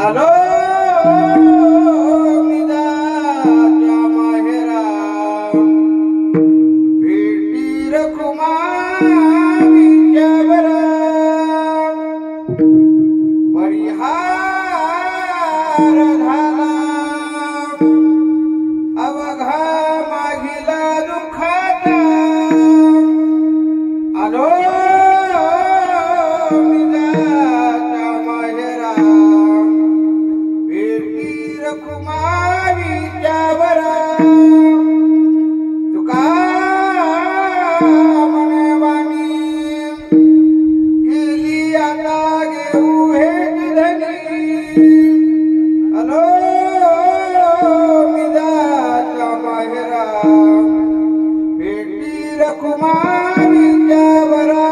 आलो निदाच्या माहेरा भेटी रखुमाईच्या बरा परिहार झाला अवघा मागीला दुःखाचा आलो निदाच्या माहेरा भेटी रखुमाईच्या बरा तुका म्हणे वाणी गेली आता घेऊ हे धनी आलो निदाच्या माहेरा भेटी रखुमाईच्या बरा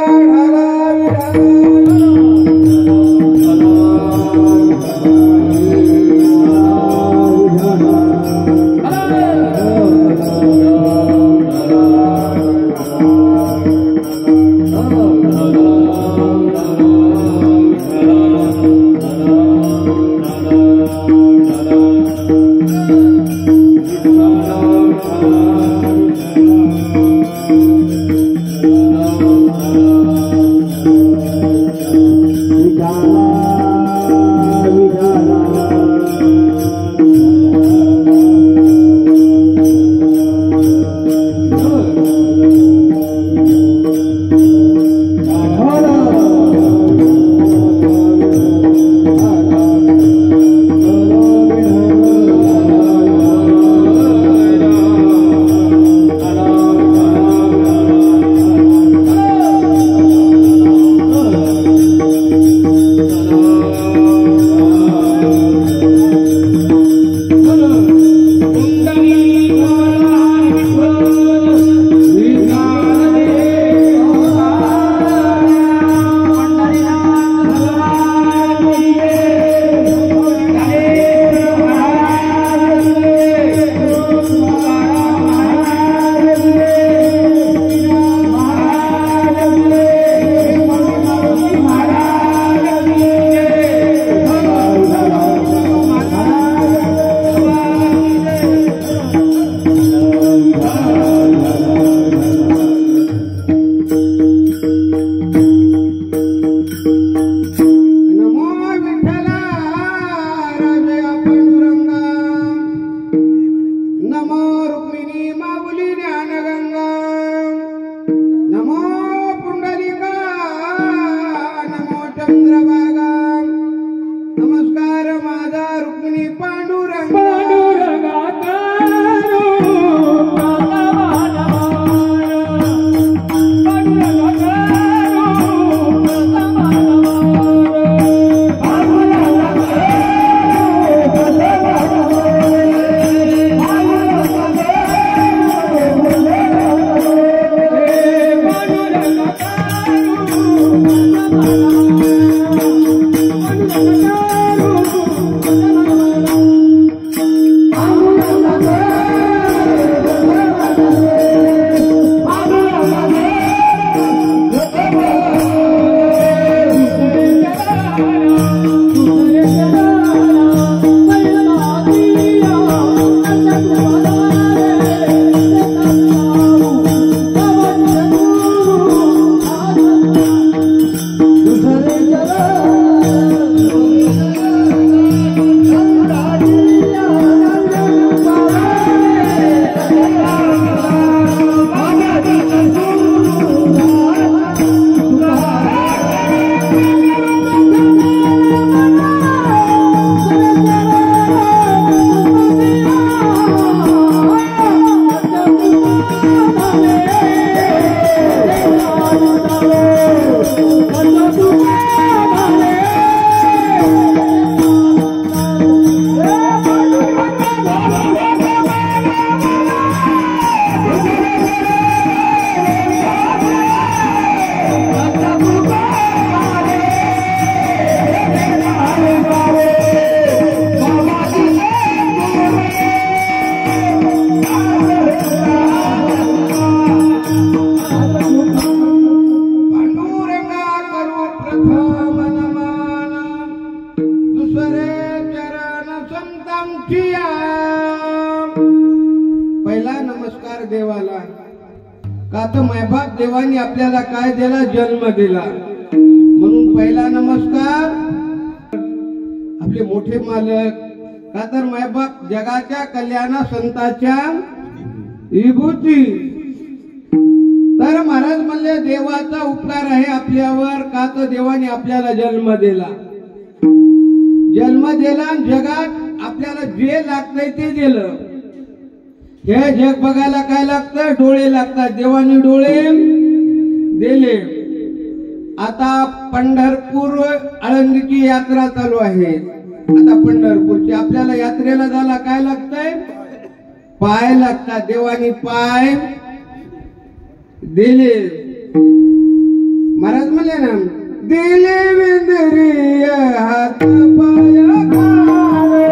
नमस्कार माझा रुक्मिणी पांडुरंग उठिया. पहिला नमस्कार देवाला. का तर मायबाप देवानी आपल्याला काय दिला? जन्म दिला. म्हणून पहिला नमस्कार आपले मोठे मालक. का तर मायबाप जगाच्या कल्याणा संताच्या विभूती. तर महाराज म्हणले देवाचा उपकार आहे आपल्यावर. का तर देवाने आपल्याला जन्म दिला. जन्म दिला जगात आपल्याला जे लागतंय ते दिलं. हे जग बघायला काय लागतं? डोळे लागतात. देवाने डोळे दिले. आता पंढरपूर आळंदीची यात्रा चालू आहे. आता पंढरपूरची आपल्याला यात्रेला जायला काय लागतंय? पाय लागतात. देवाने पाय दिले. महाराज म्हणले ना, दिले विंदरीय हात पाय खावे.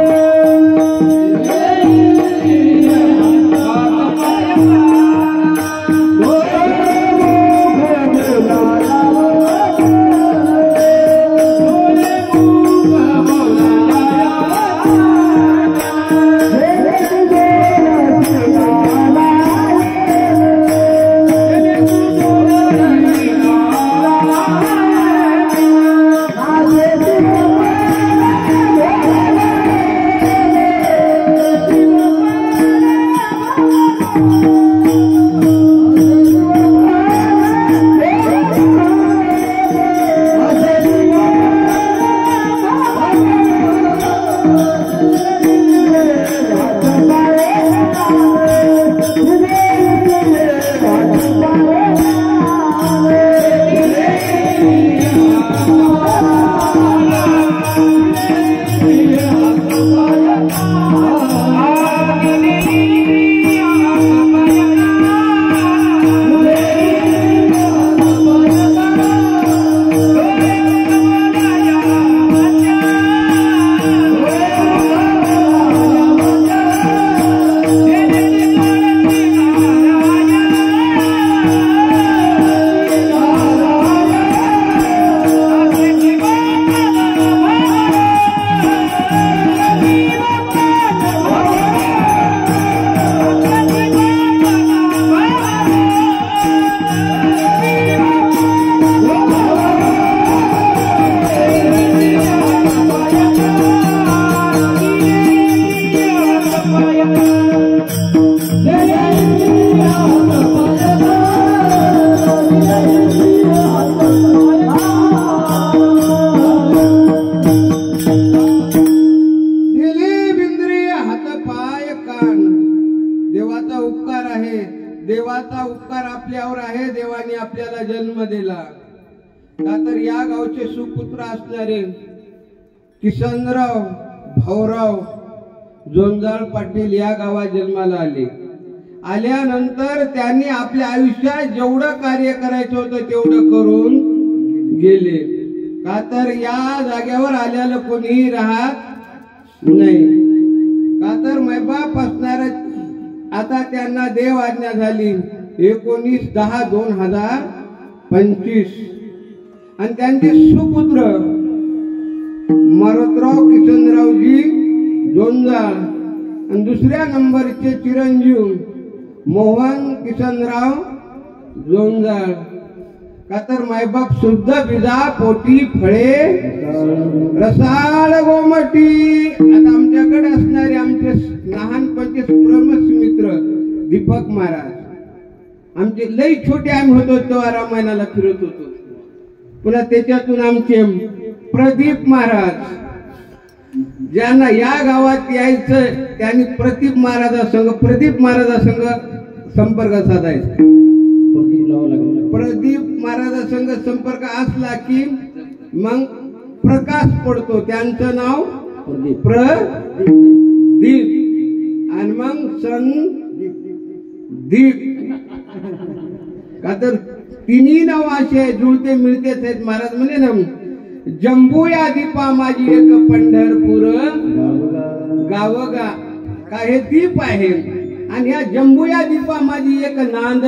देवाचा उपकार आपल्यावर आहे. देवाने आपल्याला जन्म दिला. का तर या गावचे सुपुत्र असणारे किसनराव भाऊराव जोंजाळ पाटील या गावात जन्माला आले. आल्यानंतर त्यांनी आपल्या आयुष्यात जेवढं कार्य करायचं होतं तेवढं करून गेले. का तर या जागेवर आल्याला कोणीही राहत नाही. का तर मैबाप असणार. आता त्यांना देव आज्ञा झाली 19/10/2025 आणि त्यांचे सुपुत्र मारुतराव किसनरावजी जोंजाळ आणि दुसऱ्या नंबरचे चिरंजीव मोहन किसनराव जोंजाळ. का तर मायबाप शुद्ध बीजा पोटी फळे रसाळ गोमटी. आता आमच्याकडे असणारे आमचे लहानपणचे प्रमुख मित्र दीपक महाराज. आमचे लई छोटे आम्ही होतो तेव्हा रामायणाला फिरत होतो. पुन्हा त्याच्यातून आमचे प्रदीप महाराज ज्यांना या गावात यायचं त्यांनी प्रदीप महाराजासंग संपर्क साधायचा. प्रदीप महाराजासंग संपर्क असला की मग प्रकाश पडतो. त्यांचं नाव प्रदीप आणि मग संदीप. का तर तिन्ही नाव असे जुळते मिळतेच आहेत. महाराज म्हणे ना, जंबू या दीपा माझी एक पंढरपूर गावगा. का हे दीप आहे आणि ह्या जंबू या दीपा माझी एक नांद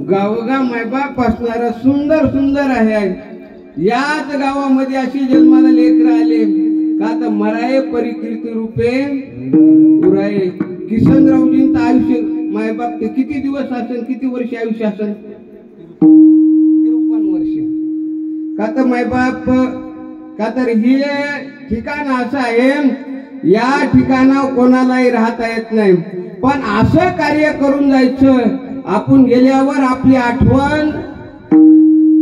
गावगा मायबाप असणारा सुंदर सुंदर आहे. याच गावामध्ये अशी जन्माला लेकरं आले का तर मराये परिकीर्ती रूपे उराये. किसनरावजींचं आयुष्य मायबाप ते किती दिवस असेल, किती वर्ष आयुष्य असेल? 53 वर्ष. का तर मायबाप, का तर हे ठिकाण असं आहे, या ठिकाणावर कोणालाही राहता येत नाही, पण असं कार्य करून जायचं आपण गेल्यावर आपली आठवण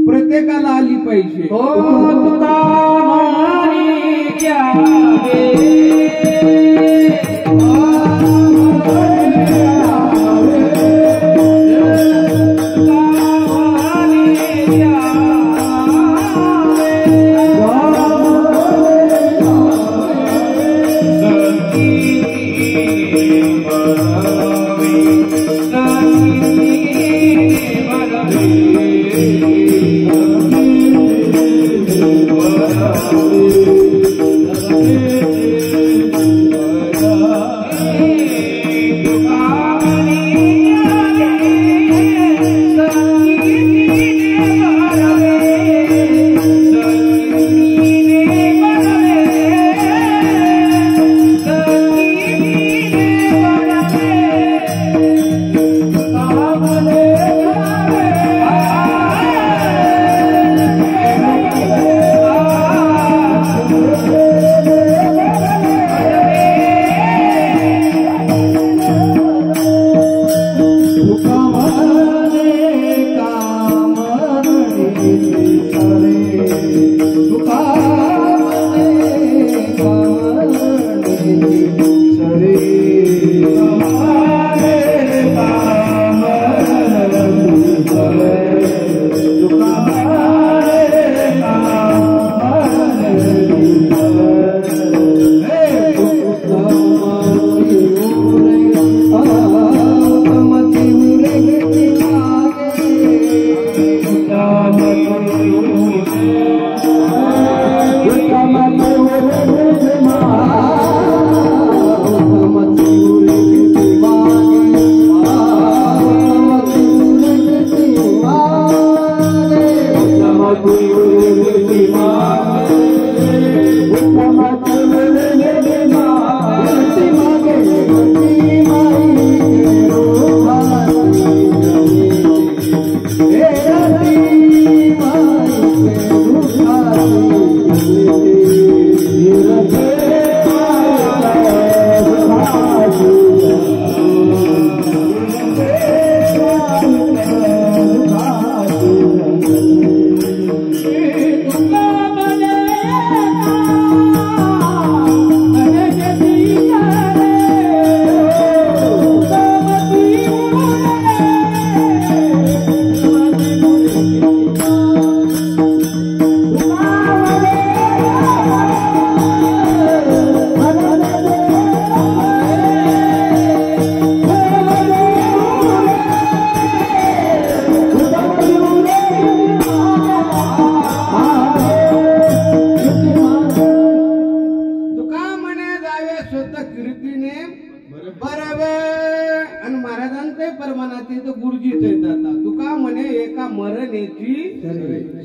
प्रत्येकाला आली पाहिजे.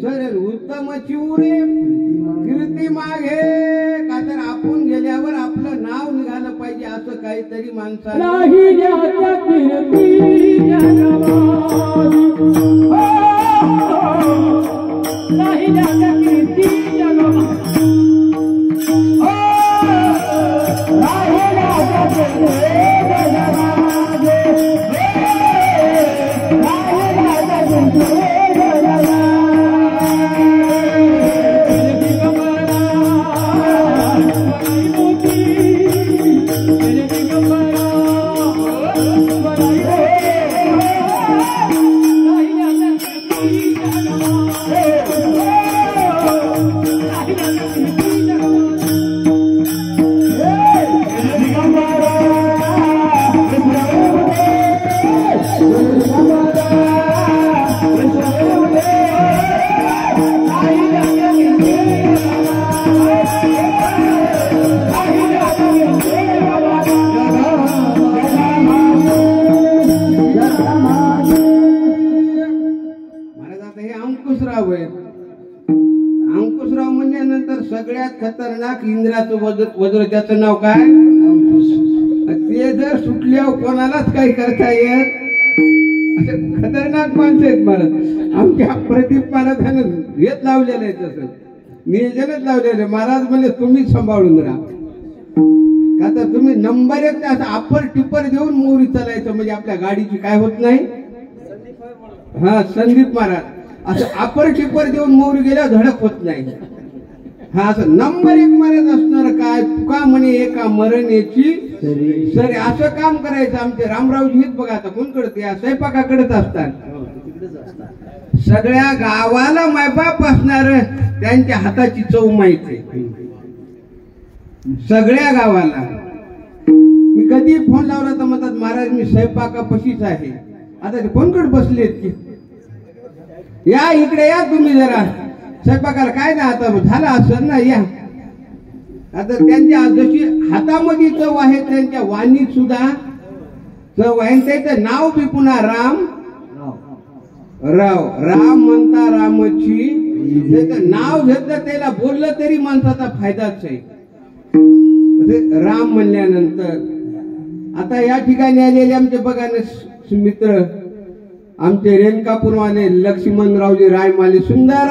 सर उत्तमची उरे कीर्ती मागे. का तर आपण गेल्यावर आपलं नाव निघालं पाहिजे असं काहीतरी माणसाला म्हणल्यानंतर सगळ्यात खतरनाक इंद्राचं वज्र त्याचं नाव काय? ते जर सुटल्यावर कोणालाच काही करता येत. असे खतरनाक माणसं आहेत महाराज. आमच्या प्रदीप महाराजांना हेच लावलेलं आहे, तसं नियोजनच लावलेलं आहे. महाराज म्हणजे तुम्हीच सांभाळून राहा. का तर तुम्ही नंबर 1 असं अपर टिपर देऊन मोरी चालायचं म्हणजे आपल्या गाडीची काय होत नाही. हा संदीप महाराज असं अपर टिपर देऊन मोरी गेल्यावर धडक होत नाही. हा असं नंबर 1 महाराज असणार. काय तुका म्हणे एका मरणेची सरी असं काम करायचं. आमचे रामरावजी हेच बघा आता कोणकडे त्या स्वयंपाकाकडेच असतात. सगळ्या गावाला मायबाप असणार त्यांच्या हाताची चव माहिती आहे. सगळ्या गावाला. मी कधी फोन लावला तर म्हणतात महाराज मी स्वयंपाकापाशीच आहे. आता ते कोणकडे बसलेत की या इकडे या तुम्ही जरा स्वयंपाकाला. काय ना आता झालं असं ना या. आता त्यांच्या जशी हातामध्ये चव आहे त्यांच्या वाणीत सुद्धा चव आहे. त्याचं नाव बी पुन्हा राम राव. राम म्हणता रामची. त्याचं नाव घेतलं त्याला बोललं तरी माणसाचा फायदाच आहे. राम म्हणल्यानंतर आता या ठिकाणी आलेले आमचे बघा ना मित्र आमचे रेणकापूरवाले लक्ष्मणरावजी रायमाले सुंदर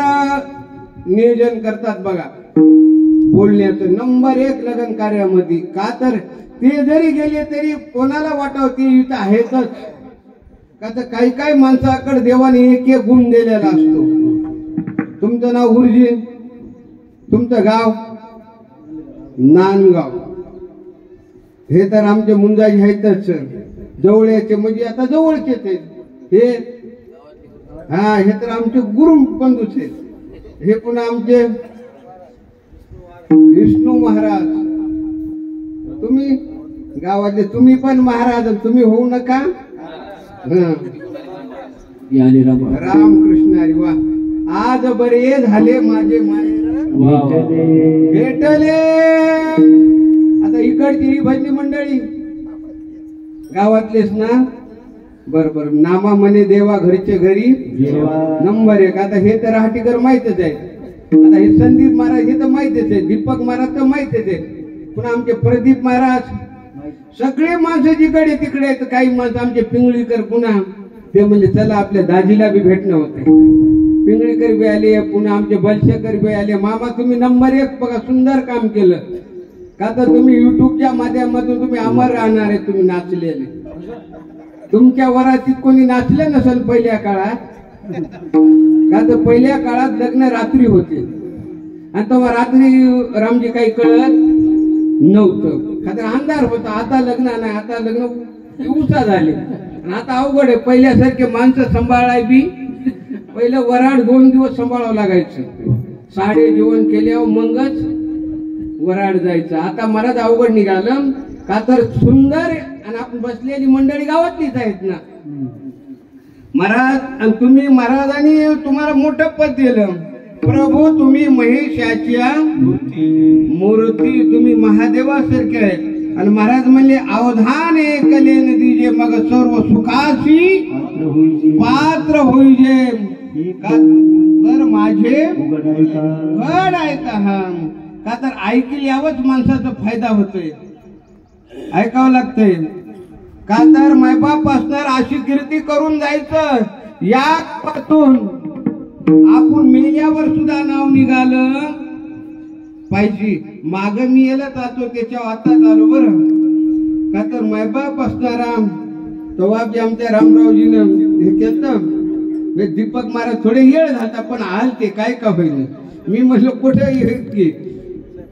नियोजन करतात बघा बोलण्याचं. नंबर 1 लग्न कार्यामध्ये. का तर ते जरी गेले तरी कोणाला वाटावं ते इथं आहेतच. का तर काही काही माणसाकडे देवाने एक गुण दिलेला असतो. तुमचं नाव गुरुजी, तुमचं गाव नांदगाव. हे तर आमचे मुंजाजी आहेतच जवळचे म्हणजे आता जवळचेच आहेत. हे हा हे तर आमचे गुरु बंधूच आहेत. हे पुन्हा आमचे विष्णू महाराज. तुम्ही गावातले तुम्ही पण महाराज तुम्ही होऊ नका. रामकृष्ण हरी. वा आज बरे झाले माझे भेटले. आता इकडची ही भजनी मंडळी गावातलेच ना. बरोबर नामा म्हणे देवा घरचे घरी नंबर 1. आता हे तर राहटीकर माहितच आहे. आता हे संदीप महाराज हे तर माहितच आहे. दीपक महाराज तर माहितच आहे. पुन्हा आमचे प्रदीप महाराज सगळे माणसं जिकडे तिकडे आहेत. काही माणसं आमचे पिंगळीकर पुन्हा ते म्हणजे चला आपल्या दाजीला बी भेटणं होते. पिंगळीकर बी आले. पुन्हा आमचे बलशेकर बी आले. मामा तुम्ही नंबर 1 बघा सुंदर काम केलं. का तर तुम्ही युट्यूबच्या माध्यमातून तुम्ही अमर राहणार आहे. तुम्ही नाचलेले तुमच्या वरातीत कोणी नाचले नसेल पहिल्या काळात. का तर पहिल्या काळात लग्न रात्री होते आणि तेव्हा रात्री रामजी काही कळत नव्हतं. का तर अंधार होता. आता लग्न नाही. आता लग्न दिवसा झाले आणि आता अवघड आहे. पहिल्यासारखे माणसं सांभाळाय बी पहिलं वराड 2 दिवस सांभाळावं लागायचं. साडे जेवण केल्यावर मगच वराड जायचं. आता महाराज अवघड निघालं. का तर सुंदर आणि आपण बसलेली मंडळी गावातलीच आहेत ना महाराज. आणि तुम्ही महाराजांनी तुम्हाला मोठं पद दिलं. प्रभू तुम्ही महेशाच्या मूर्ती. तुम्ही महादेवासारखे आहेत. आणि महाराज म्हणले अवधान एकले नदीजे मग सर्व सुखाशी पात्र होईजे. तर माझे घड ऐका. हा का तर ऐकल्यावरच माणसाचा फायदा होतोय. ऐकावं लागतंय. का तर मायबाप असणार अशी कीर्ती करून जायचं. या पासून आपण मेल्यावर सुद्धा नाव निघालं पाहिजे. माग मी याला जातो त्याच्या आता चालू बरं. का तर मायबाप असणारा तेव्हा आमच्या रामरावजीनं हे केलं. दीपक महाराज थोडे येळ झाला पण आल ते काय का होईल. मी म्हटलं कुठे की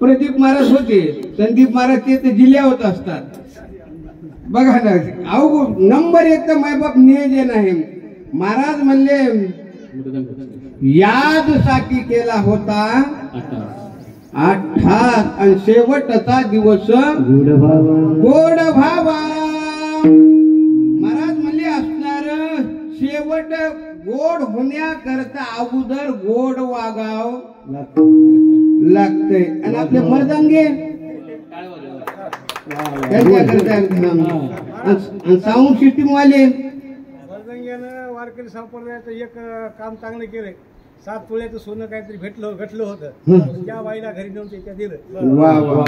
प्रदीप महाराज होते. संदीप महाराज ते जिल्ह्यावर असतात बघा ना. अवघड नंबर 1 तर मायबाप नियोजन आहे. महाराज म्हणले यादसाठी केला होता 8 आणि शेवटचा दिवस गोड भावा. महाराज म्हणले असणार शेवट गोड होण्याकरता अगोदर गोड वागाव लागतंय. आणि आपले मर्दांगे साऊंड सिस्टीम वाले वारकरी संप्रदायाचं एक काम चांगलं केलंय. 7 तोळ्याचं सोनं काहीतरी घटलं होतं, त्या बाईला घरी नेऊन त्या दिलं. वा वा,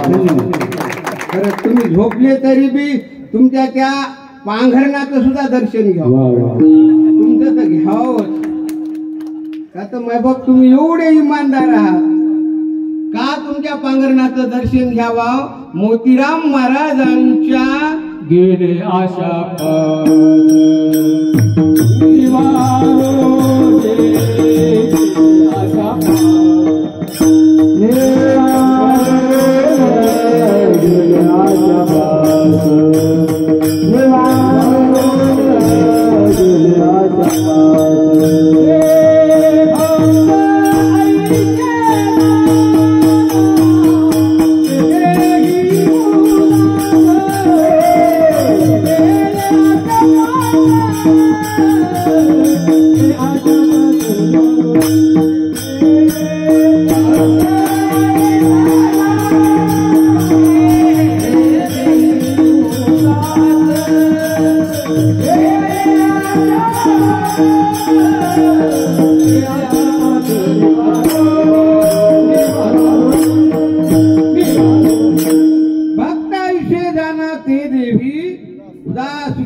खरं तुम्ही झोपले तरी बी तुमच्या त्या पांघरणाचं सुद्धा दर्शन घ्या. तुमचं तर घ्यावंच. का तर मायबाप तुम्ही एवढे इमानदार आहात का तुमच्या पांघरणाचं दर्शन घ्यावं. मोतीराम महाराजांच्या गेले आशा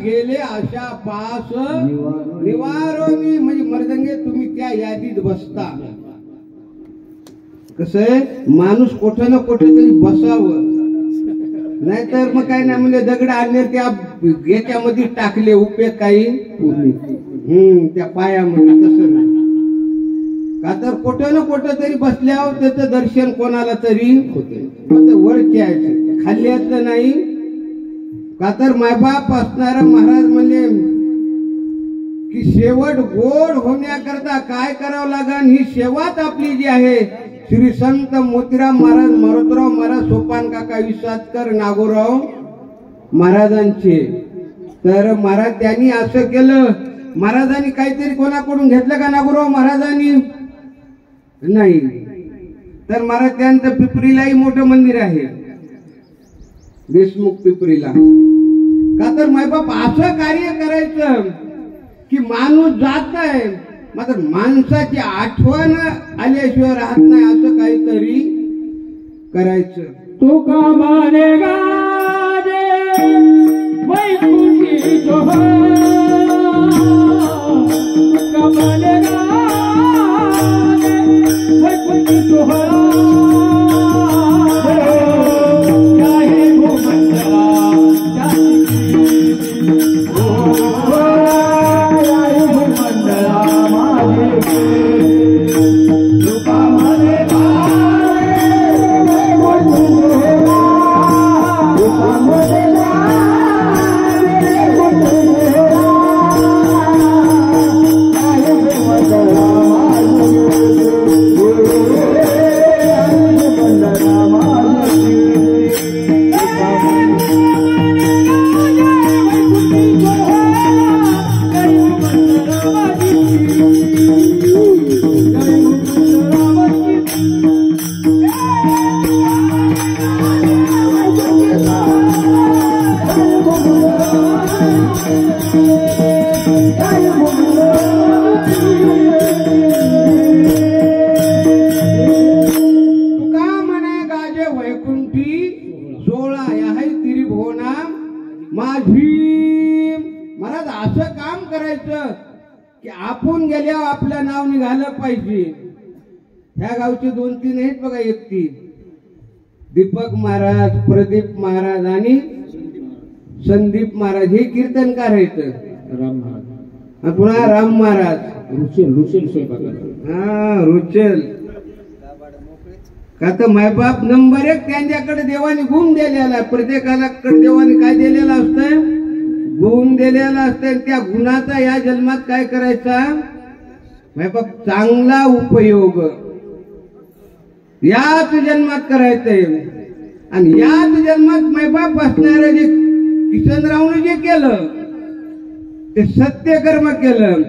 गेले आशा पास निवारोनी. म्हणजे मर्दंगे तुम्ही त्या यादीत बसता. कसं माणूस कुठं ना कुठे तरी बसावं, नाहीतर मग काय नाही म्हणजे दगड आणले त्या याच्यामध्ये टाकले उपयोग काही त्या पायामध्ये. तसं नाही का तर कुठं ना कुठं तरी बसल्यावर त्याचं दर्शन कोणाला तरी होते. वरचे यायचं खाली यायचं नाही. का तर मायबाप असणारा महाराज म्हणले की शेवट गोड होण्याकरता काय करावं लागेल. ही शेवट आपली जी आहे श्री संत मोतीराम महाराज, मारुतराव महाराज, सोपान काका विसातकर, नागोराव महाराजांचे. तर महाराज त्यांनी असं केलं. महाराजांनी काहीतरी कोणाकडून घेतलं का नागोराव महाराजांनी? नाही. तर महाराज त्यांचं पिपरीलाही मोठं मंदिर आहे, देशमुख पिपरीला. का तर मायबाप असं कार्य करायचं की माणूस जात आहे मात्र माणसाची आठवण आल्याशिवाय राहत नाही. असं काहीतरी करायचं. तू का मानेगा रे वैकुंठी जोहर, का मानेगा रे वैकुंठी जोहर. महाराज असं काम करायचं की आपण गेल्यावर आपलं नाव निघालं पाहिजे. ह्या गावचे 2-3 आहेत बघा. एकटी दीपक महाराज, प्रदीप महाराज आणि संदीप महाराज हे कीर्तनकार आहेत. राम महाराज पुन्हा राम महाराज, रुचेल स्वयंपाक. हा रुचेल. का तर मायबाप नंबर 1 त्यांच्याकडे देवाने गुण दिलेला. प्रत्येकाला देवाने काय दिलेलं असतं? गुण दिलेला असतं. त्या गुणाचा या जन्मात काय करायचा? मायबाप चांगला उपयोग याच जन्मात करायचंय. आणि याच जन्मात मायबाप असणारे जे किशनरावने जे केलं ते सत्यकर्म केलं.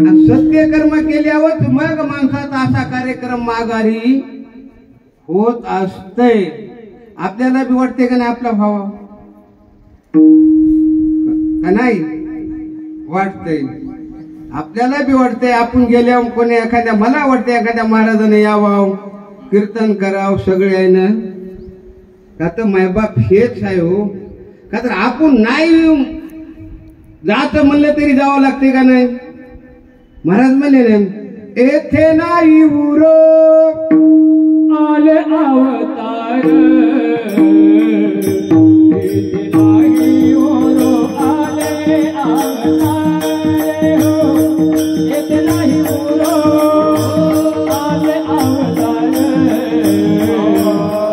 आणि सत्यकर्म केल्यावर मग माणसाचा असा कार्यक्रम माघारी होत असतंय. आपल्याला बी वाटते का नाही आपला भाव का नाही वाटतंय? आपल्याला बी वाटतंय आपण गेल्यावर कोणी एखाद्या, मला वाटतं एखाद्या महाराजाने यावं, कीर्तन करावं सगळ्यानं. का तर मायबाप हेच आहे हो. का तर आपण नाही जायचं म्हणलं तरी जावं लागते का नाही. महाराज म्हणले येथे नाही उरो आले अवतार, येथे नाही ओरो आले अवतार हो, येथे नाही ओरो आले अवतार,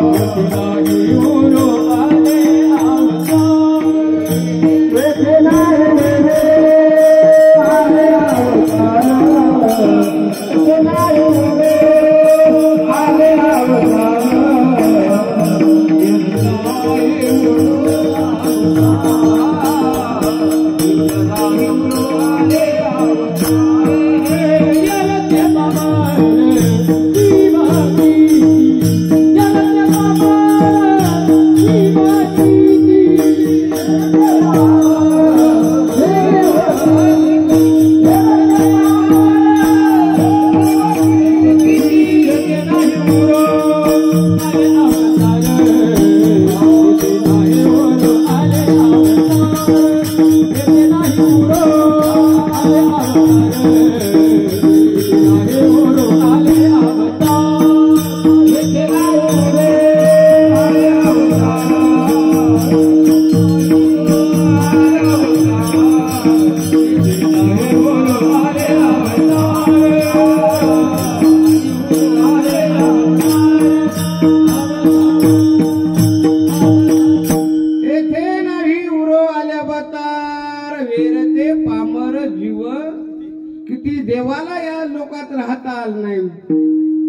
येथे नाही ओरो आले अवतार, येथे नाही आले अवतार, येथे नाही आले अवतार. देवाला या लोकात राहता आलं नाही.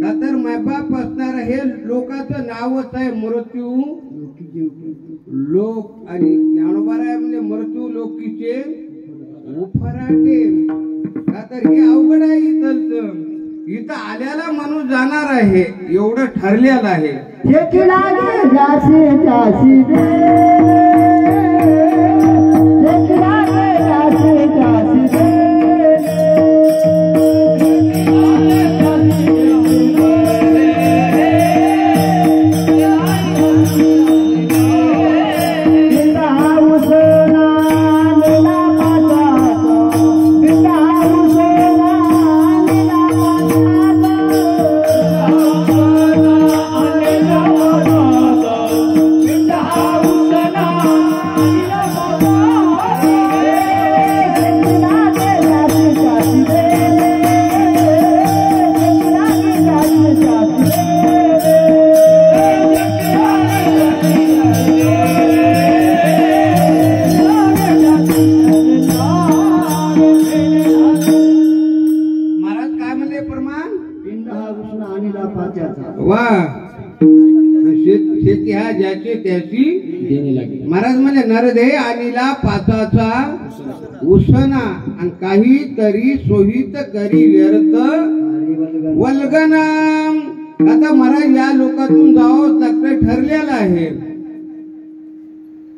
का तर मायबाप असणार हे लोकांचं नावच आहे मृत्यू लोक. आणि ज्ञानोबाराय म्हणजे मृत्यू लोकीचे उफराटे. का तर हे अवघड आहे. इथं आल्याला माणूस जाणार आहे एवढं ठरलेलं आहे. वा शेती हा ज्याची त्याची देणे लागेल. महाराज म्हणजे नरदे आणिला पाचाचा उसना आणि काही तरी सोहित करी व्यर्थ वल्गना. आता महाराज या लोकातून जावं लागतं ठरलेलं आहे.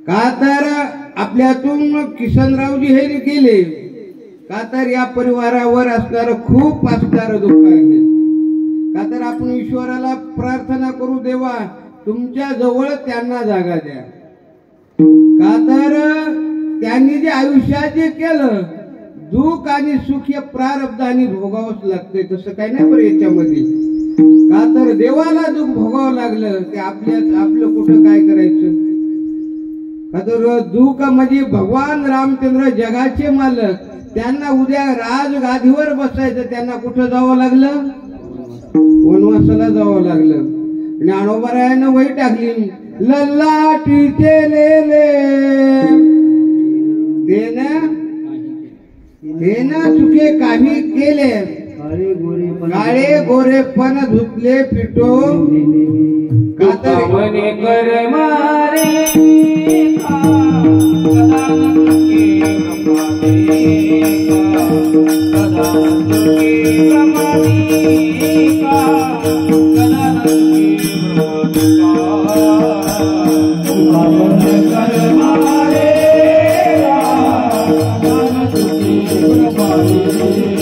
का तर आपल्यातून किसनरावजी हे गेले. का तर या परिवारावर असणारं खूप असणारं दुःख आहे. का तर आपण ईश्वराला प्रार्थना करू देवा तुमच्या जवळ त्यांना जागा द्या. का तर त्यांनी जे आयुष्यात जे केलं दुःख आणि सुख हे प्रारब्धाने भोगावंच लागतंय. तसं काही नाही बरं याच्यामध्ये. का तर देवाला दुःख भोगावं लागलं ते आपलं कुठं काय करायचं. का तर दुःख म्हणजे भगवान रामचंद्र जगाचे मालक त्यांना उद्या राजगादीवर बसायचं. त्यांना कुठं जावं लागलं वनवासाला जावं लागलं. ज्ञानोबारायानं वही टाकली लल्लाटीचे लेले देना चुके काही केले काळे गोरे पण धुतले पिटो. कातर मने कर मारे Hare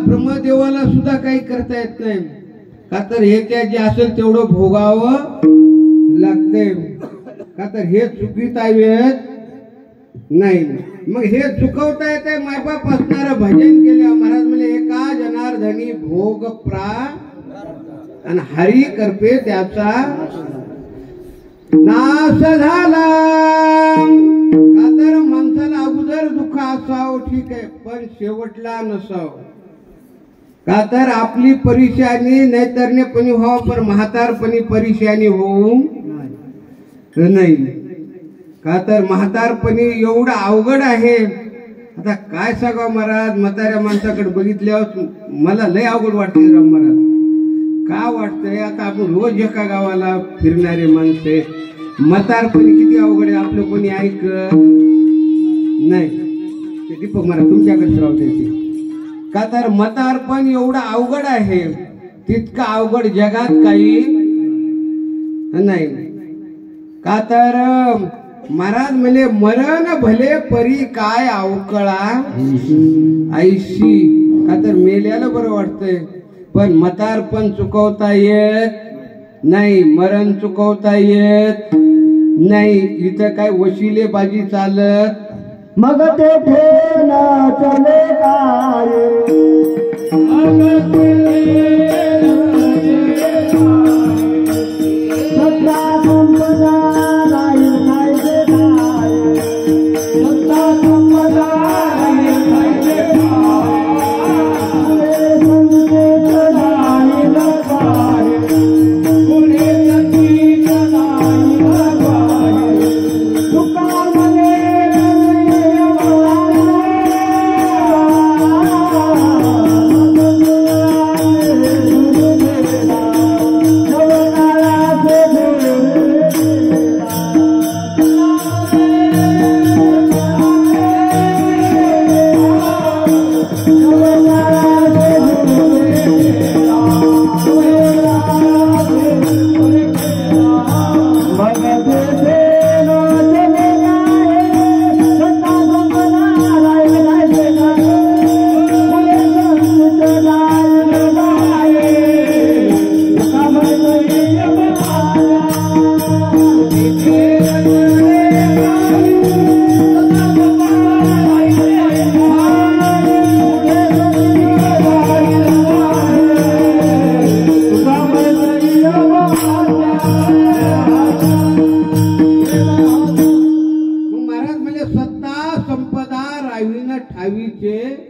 ब्रह्मदेवाला सुद्धा काही करता येत नाही का तर हे त्या जे असेल तेवढं भोगावं लागते का तर हे चुकीता येत नाही मग हे चुकवता येते मायबाप असणारं भजन केलं महाराज म्हणजे एका जनार्दनी भोग प्रा आणि हरी करपे त्याचा नाश झाला का तर माणसाला अगोदर दुःख असावं ठीक आहे पण शेवटला नसावं का तर आपली परेशानी नैतर्ण्यपणी व्हावं पण म्हातारपणी परेशानी होऊ नाही का तर म्हातारपणी एवढं अवघड आहे आता काय सांगावं महाराज म्हाताऱ्या माणसाकडे बघितल्यावर मला लय अवघड वाटते राम महाराज का वाटतंय आता आपण रोज एका गावाला फिरणारे माणसे म्हातारपणी किती अवघड आहे आपलं कोणी ऐक नाही ते दीपक महाराज तुमच्याकडे राहते ते का तर म्हातारपण एवढं अवघड आहे तितकं अवघड जगात काही नाही का तर महाराज म्हणजे मरण भले परी काय अवकळा ऐशी का तर मेल्याला बरं वाटतंय पण म्हातारपण चुकवता येत नाही मरण चुकवता येत नाही इथं काय वशिले बाजी चालत मग तेथे न चले काय सत्ता संपदा राहील नाही ते काय सत्ता संपदा राहील नाही ते काय संकेत राहील काय पुढे संकेत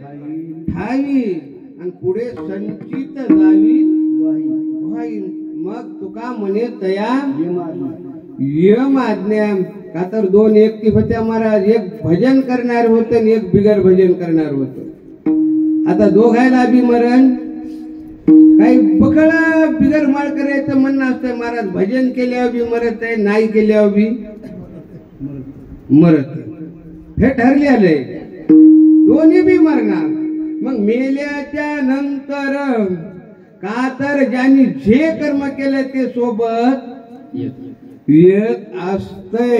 राहील काय तुका म्हणे पुढे संचित जावी मग तुका म्हणे तया यम आज्ञा का तर दोन एकटी होत्या महाराज एक भजन करणार होत आणि एक बिगर भजन करणार होत आता दोघायला बी मरण काही बकळा बिगर माळ करायचं म्हणणं असतंय महाराज भजन केल्यावर बी मरत आहे नाही केल्यावर बी मरत हे ठरलेलं दोन्ही बी मरणार मग मेल्याच्या नंतर का तर ज्यांनी जे कर्म केले ते सोबत येत असते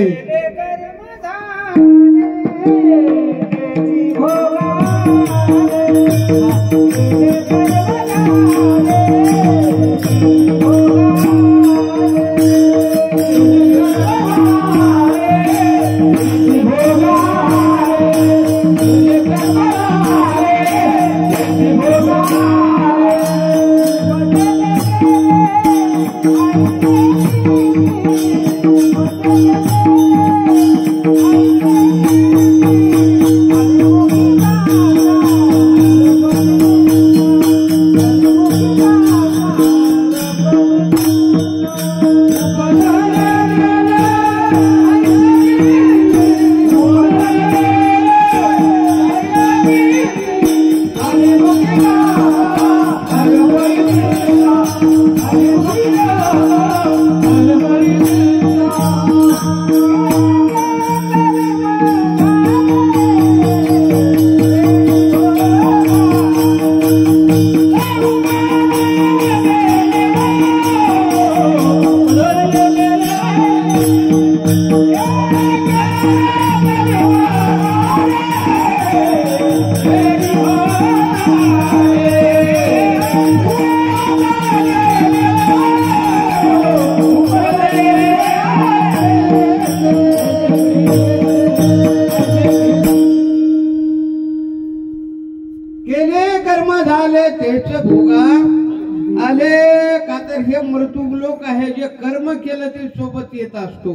मृत्यू लोक आहे जे कर्म केलं ते सोबत येत असतो.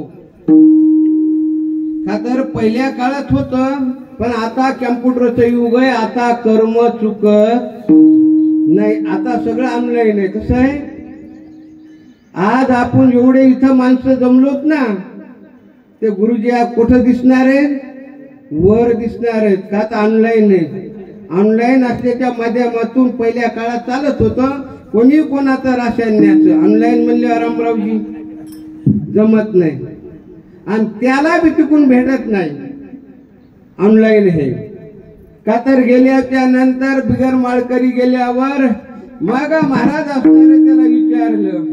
का तर पहिल्या काळात होत, पण आता कॅम्प्युटरचं युग आहे. आता कर्म चुकत नाही, आता सगळं ऑनलाईन आहे. कसं आहे, आज आपण एवढे इथं माणसं जमलोत ना, ते गुरुजी कुठं दिसणार आहे? वर दिसणार आहेत. का तर ऑनलाईन आहे. ऑनलाईन असल्याच्या माध्यमातून पहिल्या काळात चालत होतं कोणी कोणाचं रासायन्याचं. ऑनलाईन म्हणले रामरावजी जमत नाही, आणि त्याला बी टिकून भेटत नाही. ऑनलाईन हे का तर गेल्याच्या नंतर बिगर माळकरी गेल्यावर मग महाराज असणारे त्याला विचारलं,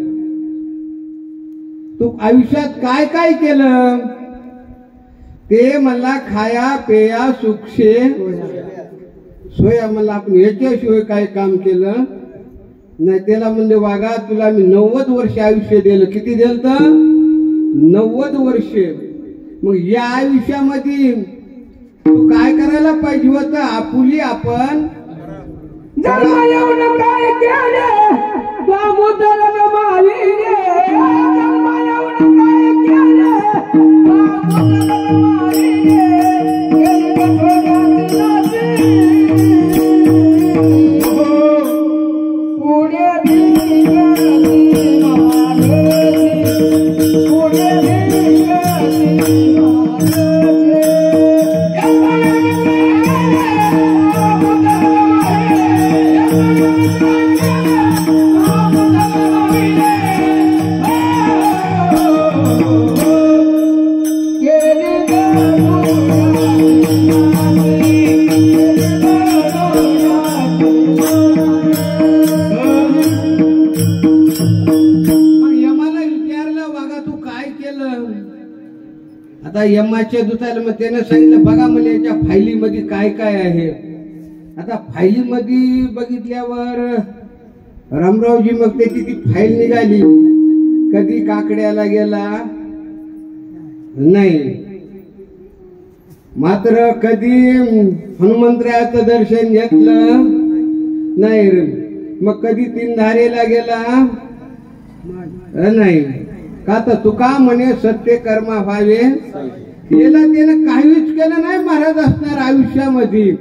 तू आयुष्यात काय काय केलं? ते मला खाया पेया सुखशे सोया. मला आपण याच्याशिवाय काय काम केलं नाही. त्याला म्हणजे वागा, तुला मी 90 वर्ष आयुष्य दिलं. किती दिलं तर? 90 वर्षे. मग या आयुष्यामध्ये तू काय करायला पाहिजे होतं? आपुली आपण जन्म येऊन काय केलं बामुदरन मारिले. जन्म येऊन काय केलं बामुदरन मारिले. पुढे आता यमाच्या दूताला मग त्यानं सांगितलं, बघा मला याच्या फायलीमध्ये काय काय आहे. आता फायलीमध्ये बघितल्यावर रामरावजी मग त्याची ती फाईल निघाली. कधी काकड्याला गेला नाही, मात्र कधी हनुमंतरायाचं दर्शन घेतलं नाही, मग कधी तीनधारेला गेला नाही. का तर तुका म्हणे सत्य कर्मा व्हावे. याला त्यानं काहीच केलं नाही महाराज असणार आयुष्यामध्ये.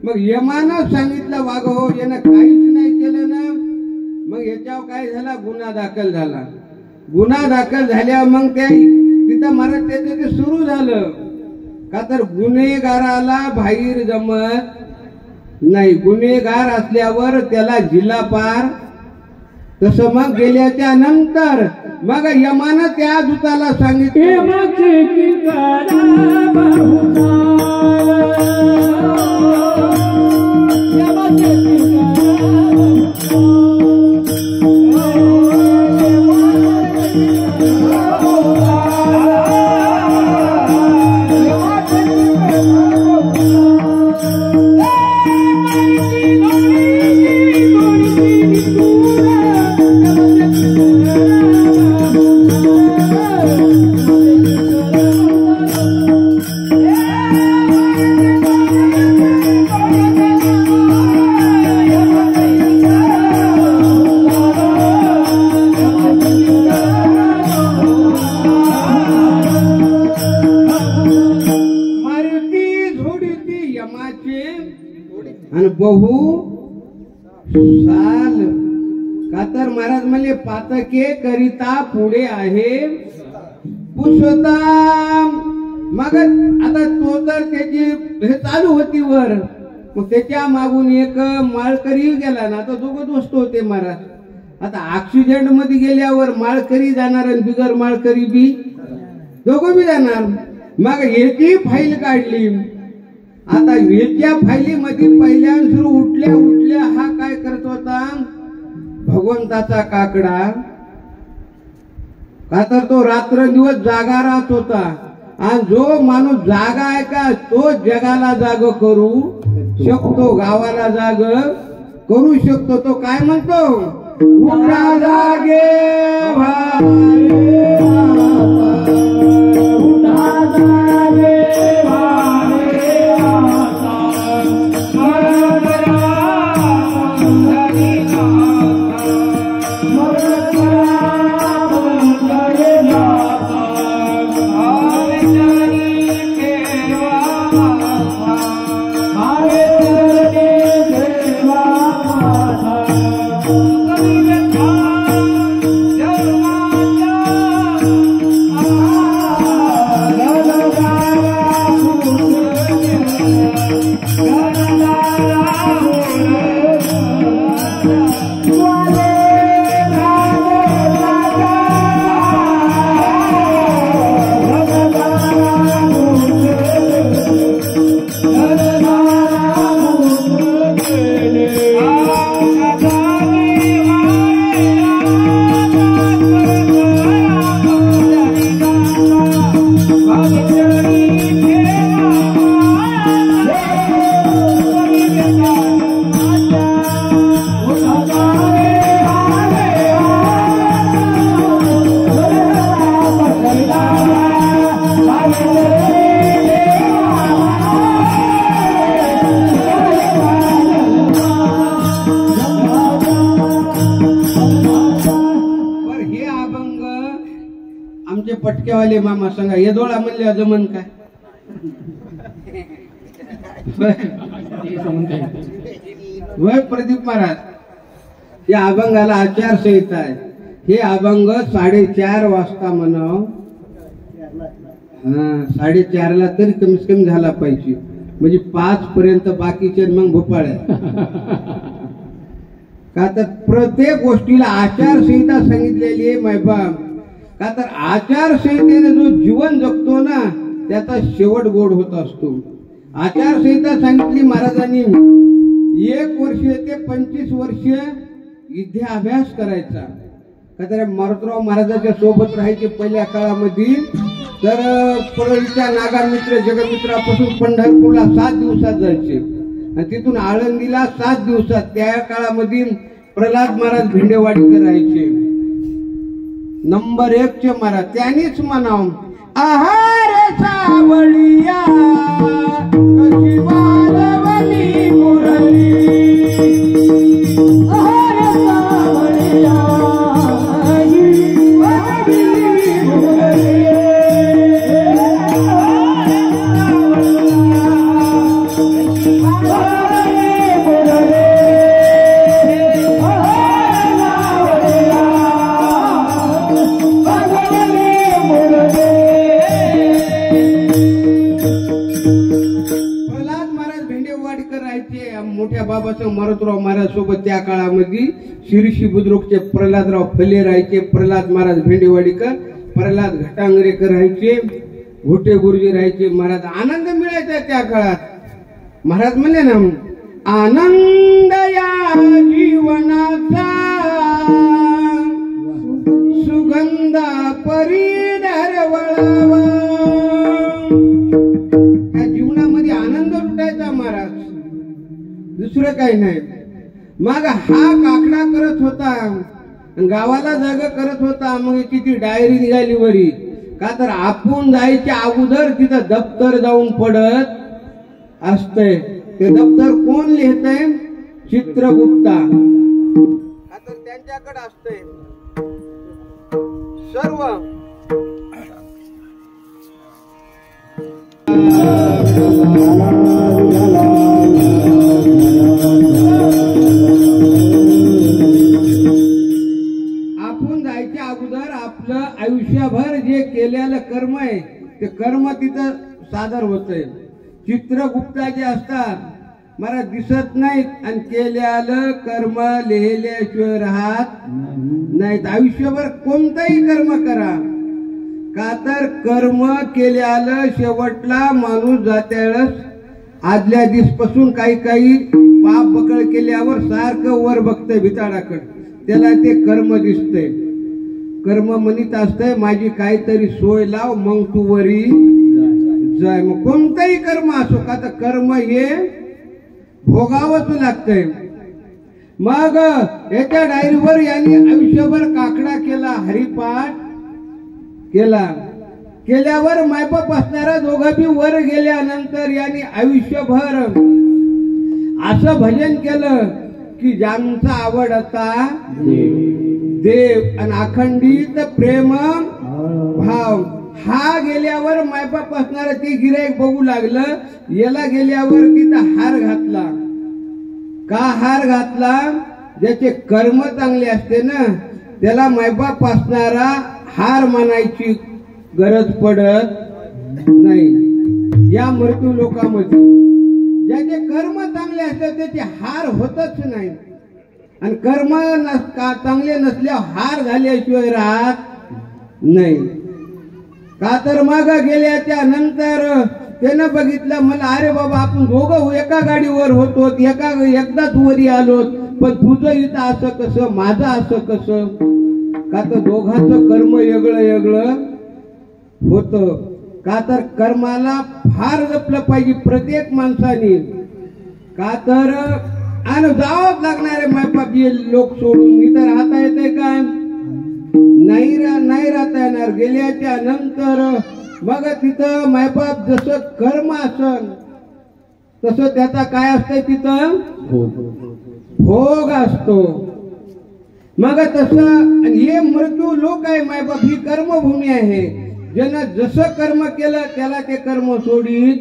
मग यमानं सांगितलं वागो, यानं काहीच नाही केलं ना. मग याच्यावर काय झाला? गुन्हा दाखल झाला. गुन्हा दाखल झाल्यावर मग त्या तिथं महाराज त्याचं ते सुरू झालं. का तर गुन्हेगाराला बाहेर जमत नाही. गुन्हेगार असल्यावर त्याला जिल्हा पार. तसं मग गेल्याच्या नंतर मग यमानं त्या दूताला सांगितलं, आणि बहु साल. का तर महाराज म्हणले पातके करिता पुढे आहे पुरुषोत्तम. मग आता तो तर त्याची हे चालू होती वर, मग त्याच्या मागून एक माळकरी गेला ना. आता दोघं दोस्त होते महाराज. आता ऍक्सिडेंट मध्ये गेल्यावर माळकरी जाणार आणि बिगर माळकरी बी दोघं बी जाणार. मग याची फाईल काढली. आता याच्या फाईलीमध्ये पहिल्या सुरू उठल्या उठल्या हा काय करत होता? भगवंताचा काकडा. का तर तो रात्रंदिवस जागा राहत होता. आणि जो माणूस जागा आहे का तो जगाला जाग करू शकतो, गावाला जाग करू शकतो. तो काय म्हणतो? उठा जागे Mother आमचे पटकेवाले मामा सांगा हे दोळा म्हणले जमन काय वय प्रदीप महाराज या अभंगाला आचारसंहिता आहे. हे अभंग 4:30 वाजता म्हणाव 4:30ला तरी कमीत कमी झाला पाहिजे म्हणजे 5 पर्यंत बाकीचे मग भोपाळ्या का तर प्रत्येक गोष्टीला आचारसंहिता सांगितलेली आहे मैबाब. का तर आचारसंहितेने जो जीवन जगतो ना त्याचा शेवट गोड होत असतो. आचारसंहिता सांगितली महाराजांनी 1 वर्ष ते 25 वर्ष विद्याभ्यास करायचा. का तर मारुतराव महाराजांच्या सोबत राहायचे पहिल्या काळामध्ये. तर परळीच्या नागामित्र जगमित्रापासून पंढरपूरला 7 दिवसात जायचे आणि तिथून आळंदीला 7 दिवसात. त्या काळामध्ये प्रल्हाद महाराज भेंडेवाडीकर राहायचे. नंबर 1 चे महाराज त्यांनीच म्हणाव आहार सावळिया कशी मालवणी मुरली आहार सावळिया मोठ्या बाबासाहेब मारुतराव महाराज सोबत. त्या काळामध्ये शिरीषी बुद्रुकचे प्रल्हादराव फले राहायचे, प्रल्हाद महाराज भेंडेवाडीकर, प्रल्हाद घटांगरेकर राहायचे, घोटे गुरुजी राहायचे. महाराज आनंद मिळायचा त्या काळात. महाराज म्हणले ना आनंद या जीवनाचा सुगंधा परिधार वळावा. त्या जीवनामध्ये आनंद लुटायचा महाराज, दुसरं काही नाही. मग हा काकडा करत होता, गावाला जाग करत होता. मग ती डायरी निघाली वरी. का तर आपण जायच्या अगोदर तिथं दप्तर जाऊन पडत असतंय. ते दप्तर कोण लिहितंय? चित्रगुप्ता. का तर त्यांच्याकडे असतंय सर्व. आपण जायच्या अगोदर आपलं आयुष्यभर जे केलेलं कर्म आहे ते कर्म तिथं सादर होतंय. चित्रगुप्ता जे असतात मला दिसत नाहीत आणि केलेलं कर्म लिहिल्याशिवाय राहत नाहीत. आयुष्यभर कोणतंही कर्म करा. का तर कर्म केल्याला शेवटला माणूस जात्यावेळेस आदल्या दिवसपासून काही पाप बकळ केल्यावर सारखं वर बघतंय भिताडाकडे, त्याला ते कर्म दिसतंय. कर्म म्हणत असतंय माझी काहीतरी सोय लाव मग तू वरी जाय. मग कोणतंही कर्म असो, का तर कर्म हे भोगावंच लागतंय. मग एका डायरीवर यांनी आयुष्यभर काकडा केला, हरिपाठ केल्यावर मायबाप असणारा दोघं बी वर गेल्यानंतर यांनी आयुष्यभर असं भजन केलं की ज्यांचा आवडता देव आणि अखंडित प्रेम भाव. हा गेल्यावर मायबाप असणारा ते गिराईक बघू लागलं. याला गेल्यावर तिथं हार घातला. का हार घातला? ज्याचे कर्म चांगले असते ना त्याला मायबाप असणारा हार मानायची गरज पडत नाही. या मृत्यू लोकांमध्ये ज्याचे कर्म चांगले असतात त्याचे हार होतच नाही. आणि कर्म चांगले नसल्यावर हार झाल्याशिवाय राहत नाही. का तर मग गेल्याच्या नंतर त्यानं बघितलं मला अरे बाबा आपण दोघं एका गाडीवर होतो, एकदाच वरी आलो, पण तुझं इथं असं कसं, माझं असं कसं? का तर दोघांचं कर्म वेगळं होत. का तर कर्माला फार जपलं पाहिजे प्रत्येक माणसाने. का तर आणि जावंच लागणार आहे मायबाप हे लोक सोडून. इथं राहता येते का? नाही राहता येणार. गेल्याच्या नंतर मग तिथं मायबाप जसं कर्म असन तसं त्याचा काय असतंय तिथं भोग असतो. मग तसं आणि हे मृत्यू लोक आहे मायबाप, ही कर्मभूमी आहे. ज्यानं जसं कर्म केलं त्याला ते कर्म सोडित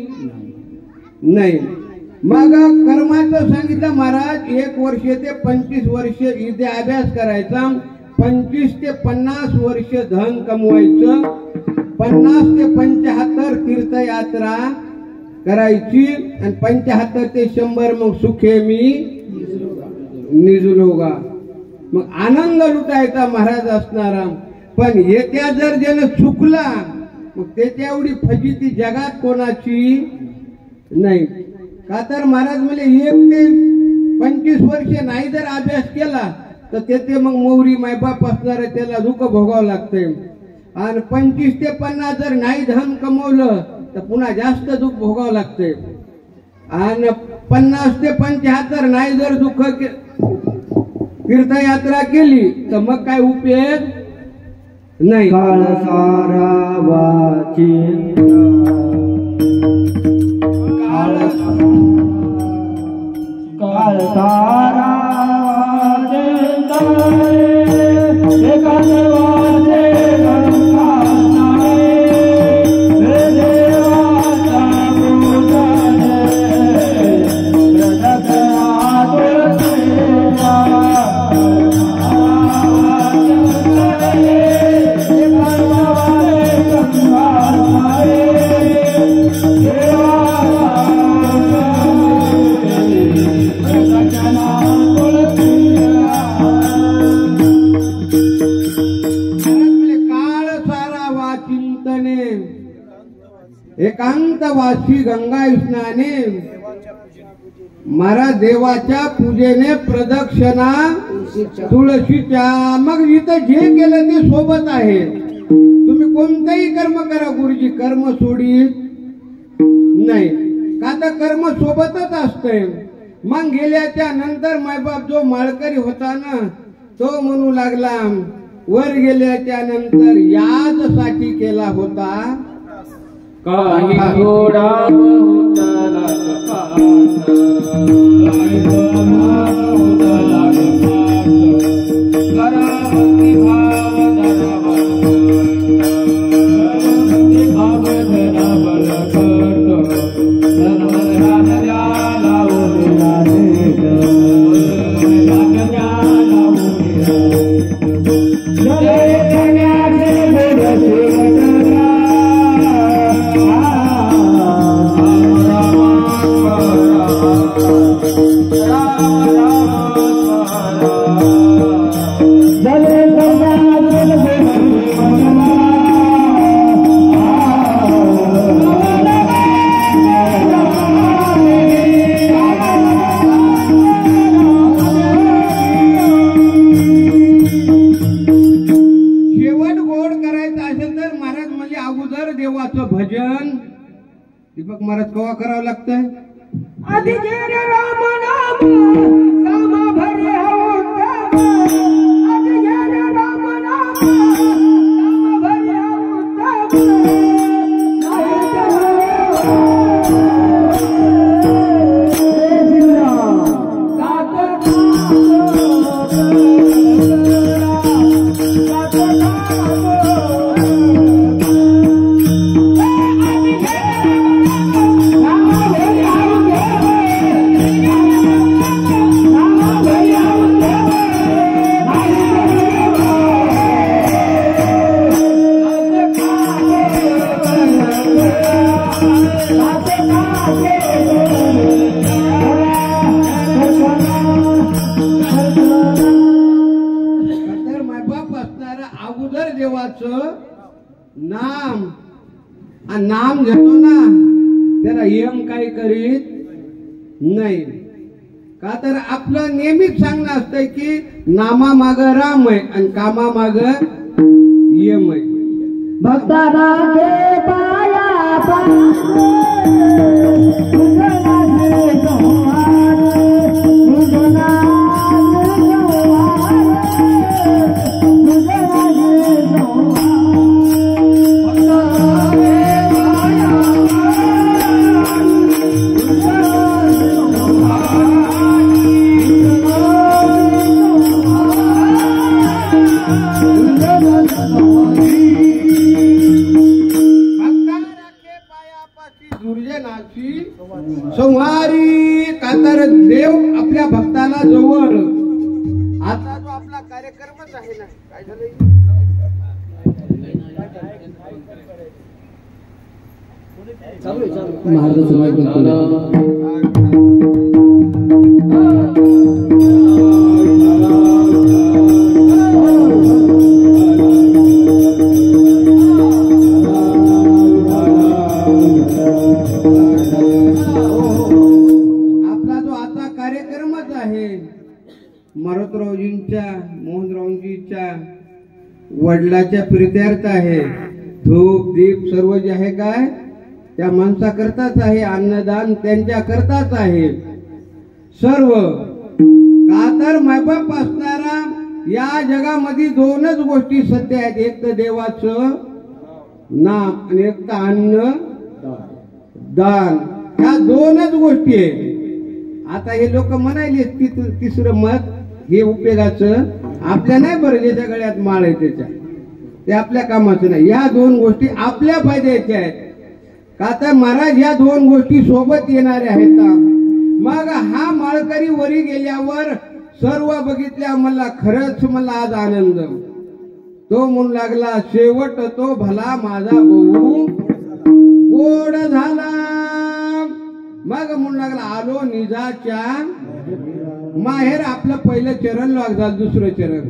नाही. मग कर्माचं सांगितलं महाराज, 1 वर्ष ते 25 वर्ष इथे अभ्यास करायचा, 25 ते 50 वर्ष धन कमवायचं, 50 ते 75 तीर्थयात्रा करायची आणि 75 ते 100 मग सुखे मी निजलोगा. मग आनंद लुटायचा महाराज असणारा. पण येत्या जर ज्यानं चुकला मग त्याच्या एवढी फजिती जगात कोणाची नाही. का तर महाराज म्हणजे 1 ते 25 वर्ष नाही जर अभ्यास केला तर त्याचे मग मौरी मायबाप असणार त्याला दुःख भोगावं लागतंय. आणि 25 ते 50 जर नाही धन कमवलं तर पुन्हा जास्त दुःख भोगावं लागतंय. आणि 50 ते 75 नाही जर दुःख तीर्थयात्रा केली तर मग काय उपयोग नाही. काळ सारा वाचिंत काळ सारा एकांतवासी गंगा स्नाने. महाराज देवाच्या पूजेने प्रदक्षिणा तुळशीच्या. मग इथं जे केलं ते सोबत आहे. तुम्ही कोणतंही कर्म करा गुरुजी, कर्म सोडी नाही. का तर कर्म सोबतच असतंय. मग गेल्याच्या नंतर मायबाप जो माळकरी होता ना तो म्हणू लागला, वर गेल्याच्या नंतर याजसाठी केला होता काही थोडा उतला भजन दीपक महाराज कवा करावं लागतंय. आधी गेले राम नाम सामा भरे उत्तम. आधी गेले राम नाम सामा भरे उत्तम. नाम नाम घेतो ना त्याला यम काही करीत नाही. का तर आपलं नेहमीच सांगणं असतंय की नामा माग राम आहे आणि कामा माग यम आहे. भक्ताना के पाया भक्ता राखे पायापाशी दुर्जनाची संहारी. का तर देव आपल्या भक्ताला जवळ. आता जो आपला कार्यक्रमच आहे ना, काय झालं महाराजांचं माईक बंद करूया. आपला जो आता कार्यक्रमच आहे मारुतरावजींच्या मोहनरावजींच्या वडिलाच्या प्रित्यार्थ आहे. धूप दीप सर्व जे आहे काय त्या माणसा करताच आहे. अन्नदान त्यांच्या करताच आहे सर्व. का तर मायबाप असणारा या जगामध्ये दोनच गोष्टी सत्य आहेत. एक तर देवाचं नाम आणि एक तर अन्न दान. ह्या दोनच गोष्टी आहेत. आता हे लोक म्हणायले तिसरं मत हे उपयोगाचं आपल्या नाही. बरं ज्याच्या गळ्यात माळ आहे त्याच्या ते आपल्या कामाचं नाही. या दोन गोष्टी आपल्या फायद्याच्या आहेत. का तर महाराज या दोन गोष्टी सोबत येणाऱ्या आहेत. मग हा माळकरी वरी गेल्यावर सर्व बघितल्या मला खरंच मला आज आनंद. तो म्हणू लागला शेवट तो भला माझा भाऊ गोड झाला. मग म्हणू लागला आलो निजाच्या माहेर. आपलं पहिलं चरण लागला. दुसरं चरण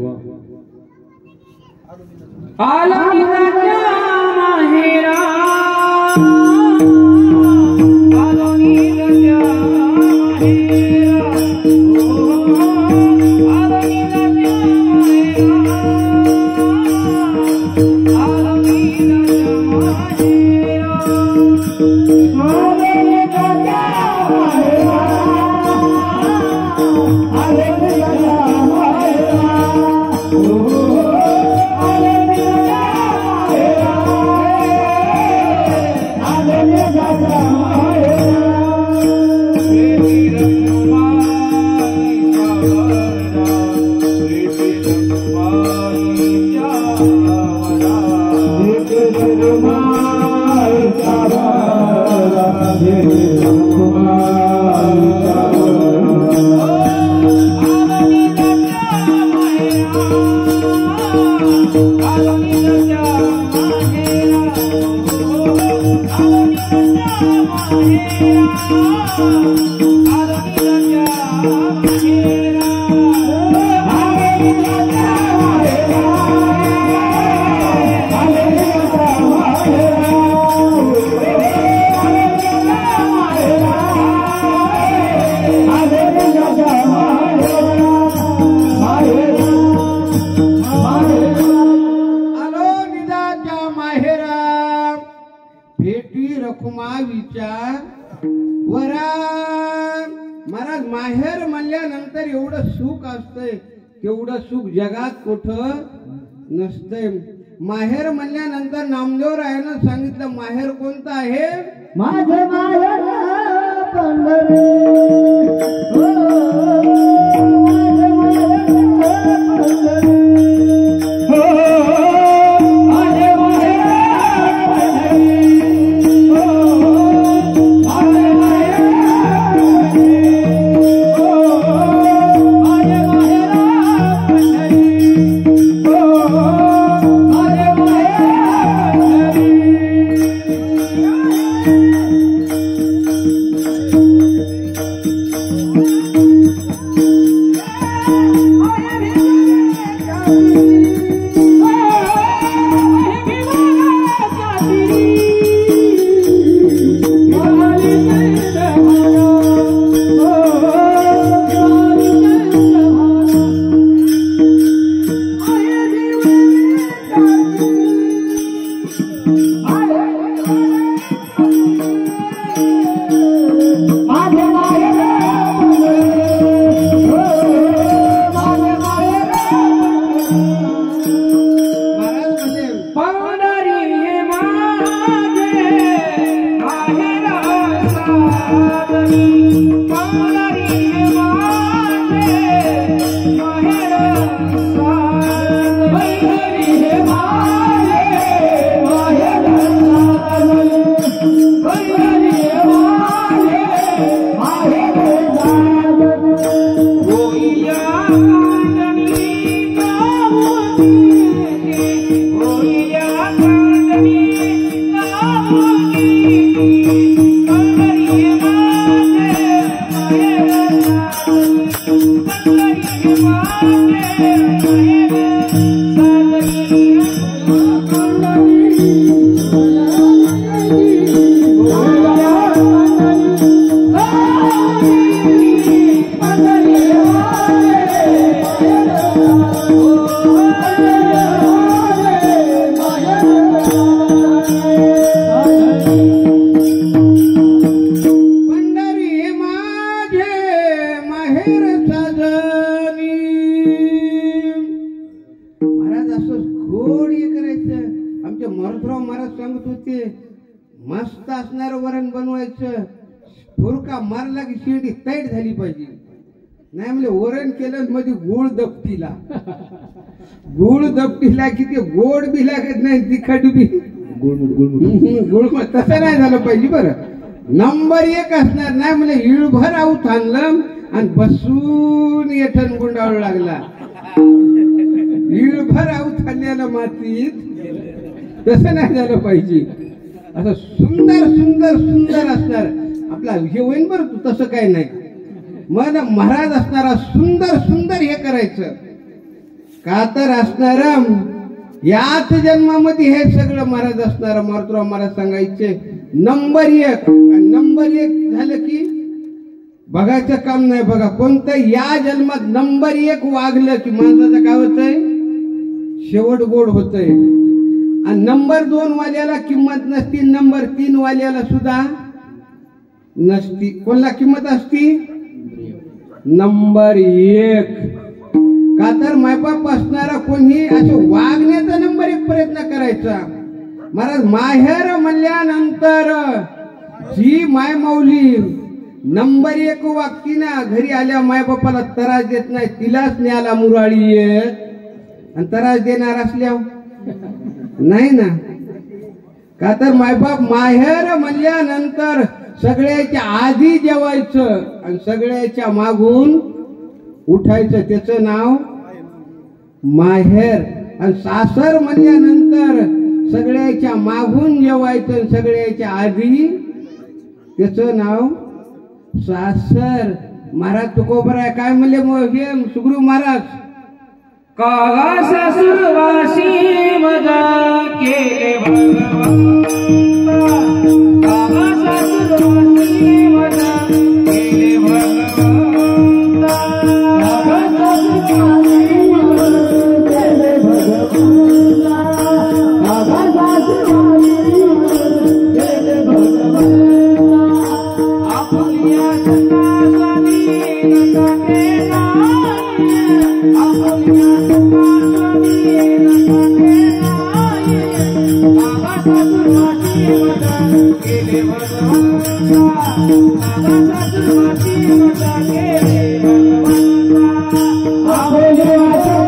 आला निजाच्या माहेरा. आला निजाच्या माहेरा. आला निजाच्या माहेरा. आला निजाच्या माहेरा. आले निजाच्या माहेरा. आले निजाच्या माहेरा. भेटी रखुमावीच्या वरा. महाराज माहेर म्हणल्यानंतर एवढं सुख असतंय तेवढं सुख जगात कुठं नसतंय. माहेर म्हणल्यानंतर नामदेवरायानं सांगितलं माहेर कोणतं आहे. माझे माहेर पंढरी. मस्त असणार वरण बनवायचं, फुरका मारला की शिर्डी तैट झाली पाहिजे. नाही म्हणजे वरण केलं मध्ये गुळ दपटीला, गुळ दपटीला की ते गोड बी लागत नाही, तिखट बी गुळ तसं नाही झालं पाहिजे. बरं नंबर 1 असणार. नाही म्हणजे इळभर आऊत आणलं आणि बसून येठण गुंडाळू लागला. इळभर आऊत आणल्याला मातीत तसं नाही झालं पाहिजे. असं सुंदर सुंदर सुंदर असणार आपला हे होईन बरं. तू तसं काही नाही. मग महाराज असणारा सुंदर सुंदर हे करायचं का तर असणार याच जन्मामध्ये हे सगळं महाराज असणार. मारुतराव महाराज सांगायचे नंबर 1. नंबर 1 झालं की बघायचं काम नाही. बघा कोणतं या जन्मात नंबर 1 वागलं की माणसाचं काय होतंय, शेवट गोड होतंय. आणि नंबर 2 वाल्याला किंमत नसती, नंबर 3 वाल्याला सुद्धा नसती. कोणाला किंमत असती, नंबर 1. का तर मायबाप असणारा कोणी असं वागण्याचा नंबर 1 प्रयत्न करायचा. महाराज माहेर म्हणल्यानंतर जी मायमाऊली नंबर 1 वागती ना, घरी आल्या मायबापाला त्रास देत नाही, तिलाच न्याला मुराळी येत. आणि त्रास देणार असल्या नाही ना. का तर मायबाप माहेर म्हणल्यानंतर सगळ्याच्या आधी जेवायचं आणि सगळ्याच्या मागून उठायचं, त्याचं नाव माहेर. आणि सासर म्हणल्यानंतर सगळ्याच्या मागून जेवायचं आणि सगळ्याच्या आधी त्याचं नाव सासर. महाराज तुकोबराय काय म्हणले मग हे सुग्रीव महाराज, कागा सासुरवासी मजा केले भगवंता, कागा सासुरवासी मजा केले भगवंता, कागा सासुरवासी मजा केले भगवंता, कागा सासुरवासी मजा केले भगवंता. आपुलिया सतासानी नकाने नाय, आपुलिया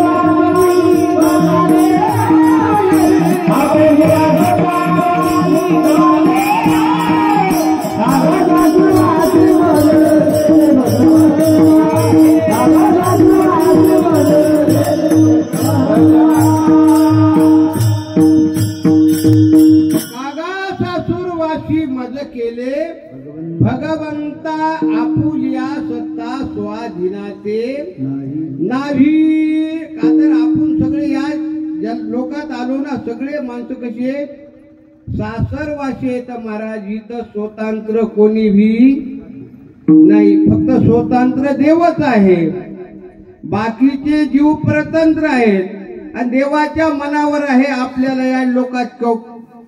भगवंता आपुलिया सत्ता स्वाधीनाते नाही. का तर आपण सगळे या लोकात आलो ना, सगळे माणसं कशी आहेत, सासरवासी आहेत. महाराज इथं स्वतंत्र कोणी भी नाही, फक्त स्वतंत्र देवच आहे. बाकीचे जीव परतंत्र आहेत आणि देवाच्या मनावर आहे आपल्याला या लोकात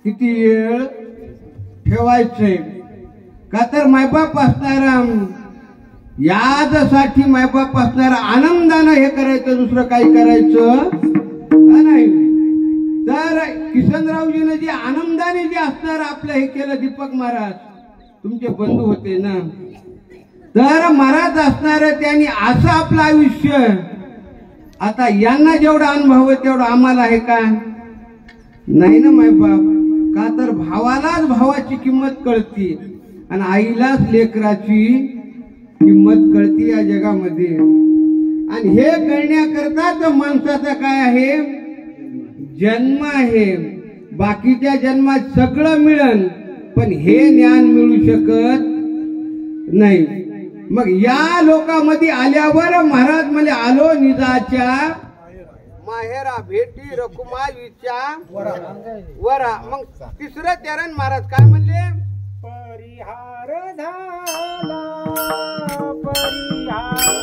किती वेळ ठेवायचे. का तर मायबाप असणारा यासाठी मायबाप असणारा आनंदानं हे करायचं, दुसरं काही करायचं नाही. तर किसनरावजीने जे आनंदाने जे असणार आपलं हे केलं, दीपक महाराज तुमचे बंधू होते ना, तर महाराज असणार त्यांनी असं आपलं आयुष्य, आता यांना जेवढा अनुभव आहे तेवढा आम्हाला आहे का नाही ना मायबाप. का तर भावालाच भावाची किंमत कळती आणि आईलाच लेकराची किंमत कळती या जगामध्ये. आणि हे कळण्याकरता तर माणसाचा काय आहे, जन्म आहे. बाकीच्या जन्मात सगळं मिळन पण हे ज्ञान मिळू शकत नाही. मग या लोकांमध्ये आल्यावर महाराज म्हणजे आलो निजाच्या माहेरा भेटी रकुमा विचा वरा. मग तिसरं चरण महाराज काय म्हणले? परिहार झाला परिहार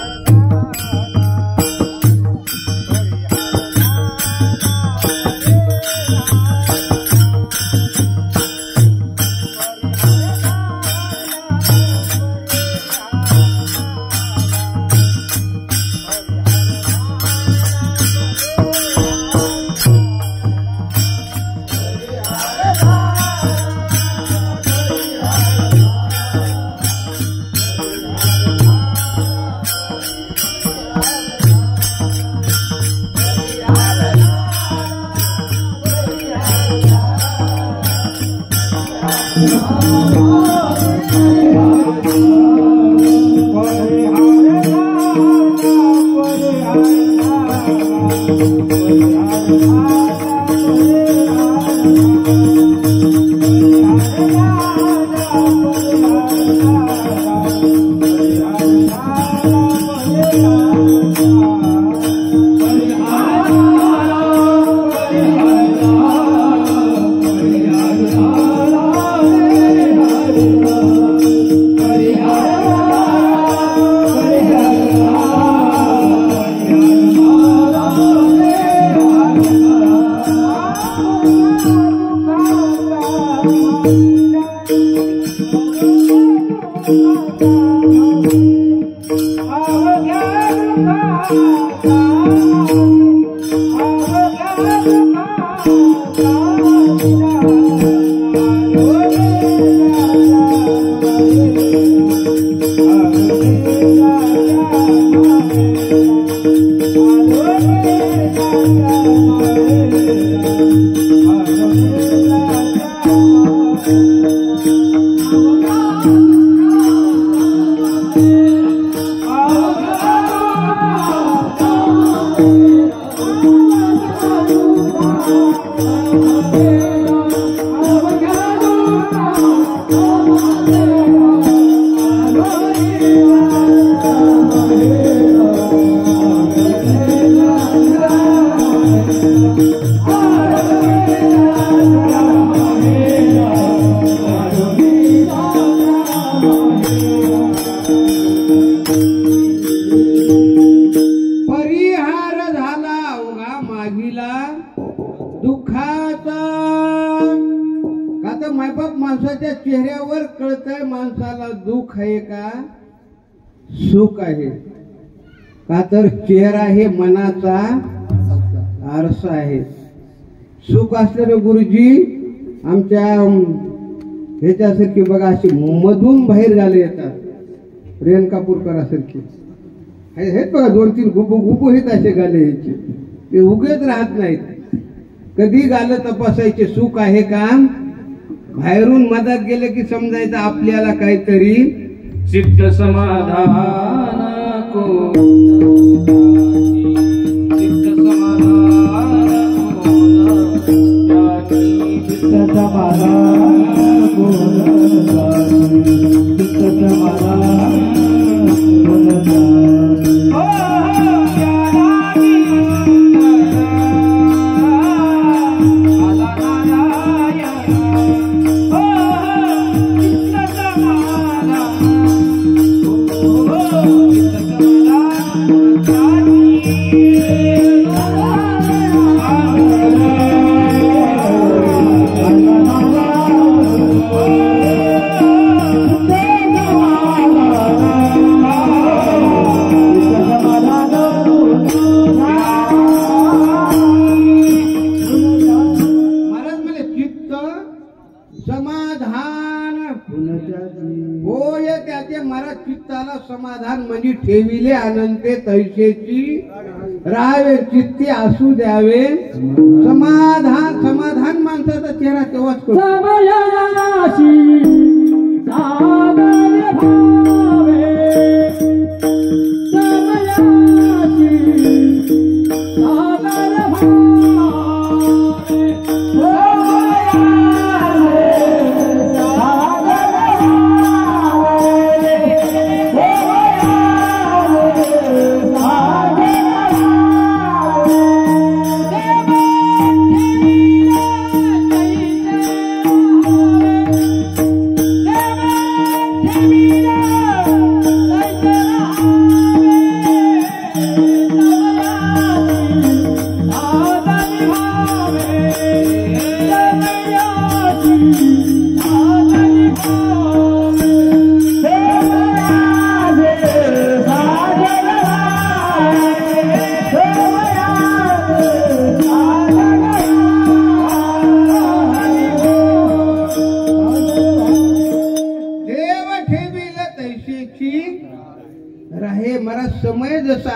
माणसाच्या चेहऱ्यावर कळतंय माणसाला दुःख आहे का सुख आहे का. तर चेहरा हे मनाचा आरसा आहे. सुख असलेले गुरुजी आमच्या ह्याच्यासारखी बघा अशी मधून बाहेर झाले येतात. रेणकापूरकरासारखी हेच बघा 2-3 गुबू आहेत असे गाले यायचे. ते उगेच राहत नाहीत. कधी गालं तपासायचे सुख आहे का. बाहेरून मदत गेले की समजायचं आपल्याला काहीतरी चित्त समाधान को चित्त समाधान चित्त समाधान चित्त समाधान समाधान म्हणजे ठेविले अनंते तैसेची राहावे चित्ती असू द्यावे. समाधान माणसाचा चेहरा तेव्हाच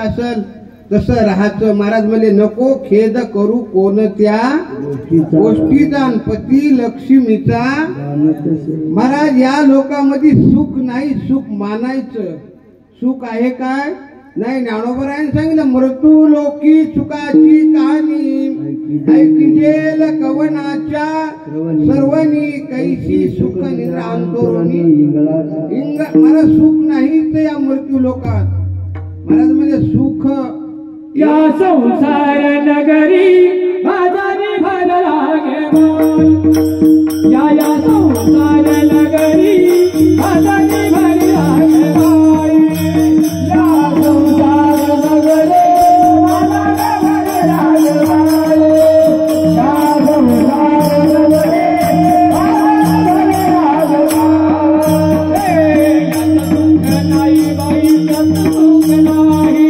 असेल तसं राहायचं. महाराज म्हणले नको खेद करू कोणत्या गोष्टीचा पती लक्ष्मीचा. महाराज या लोकांमध्ये सुख नाही, सुख मानायचं. सुख आहे काय नाही. ज्ञानोबरायाने सांगितलं मृत्यू लोकी सुखाची कहाणी ऐकिजेल कवनाच्या सर्वनी कैसी सुख निरांतोरणी. मला सुख नाही तर या मृत्यू लोकात. महाराज म्हणजे सुख या संसार नगरी बाजारी भर लागे बाई. या संसार नगरी बाजारी भर लागे बाई. या संसार नगरी बाजारी भर लागे बाई. या संसार नगरी बाजारी भर लागे बाई. सुख नाही बाई, सुख नाही.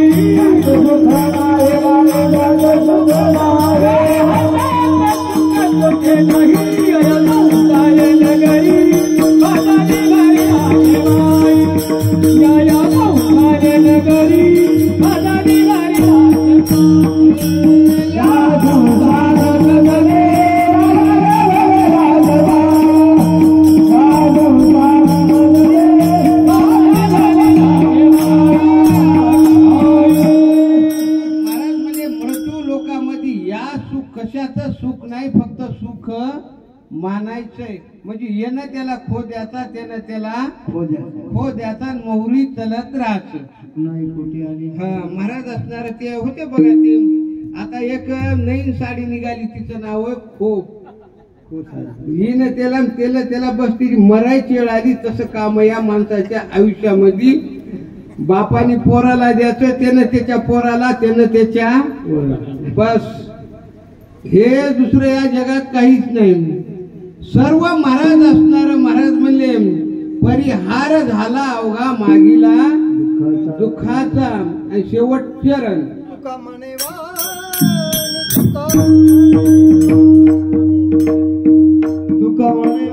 कशाचं सुख नाही, फक्त सुख मानायचंय. म्हणजे येणं त्याला खो द्याचा, त्यानं त्याला खो द्याचा, मोहरी चलत राहायचं. महाराज असणार ते होते बघा. ते आता एक नवीन साडी निघाली, तिचं नाव आहे खोप. हिनं त्याला बस तिची मरायची वेळ आली. तसं काम या माणसाच्या आयुष्यामध्ये. बापाने पोराला द्यायचं, त्यानं त्याच्या पोराला, त्यानं त्याच्या बस. हे दुसरं या जगात काहीच नाही. सर्व महाराज असणार. महाराज म्हणले परिहार झाला अवघा मागीला दुःखाचा. आणि शेवट चरण तुका म्हणे तुका म्हणे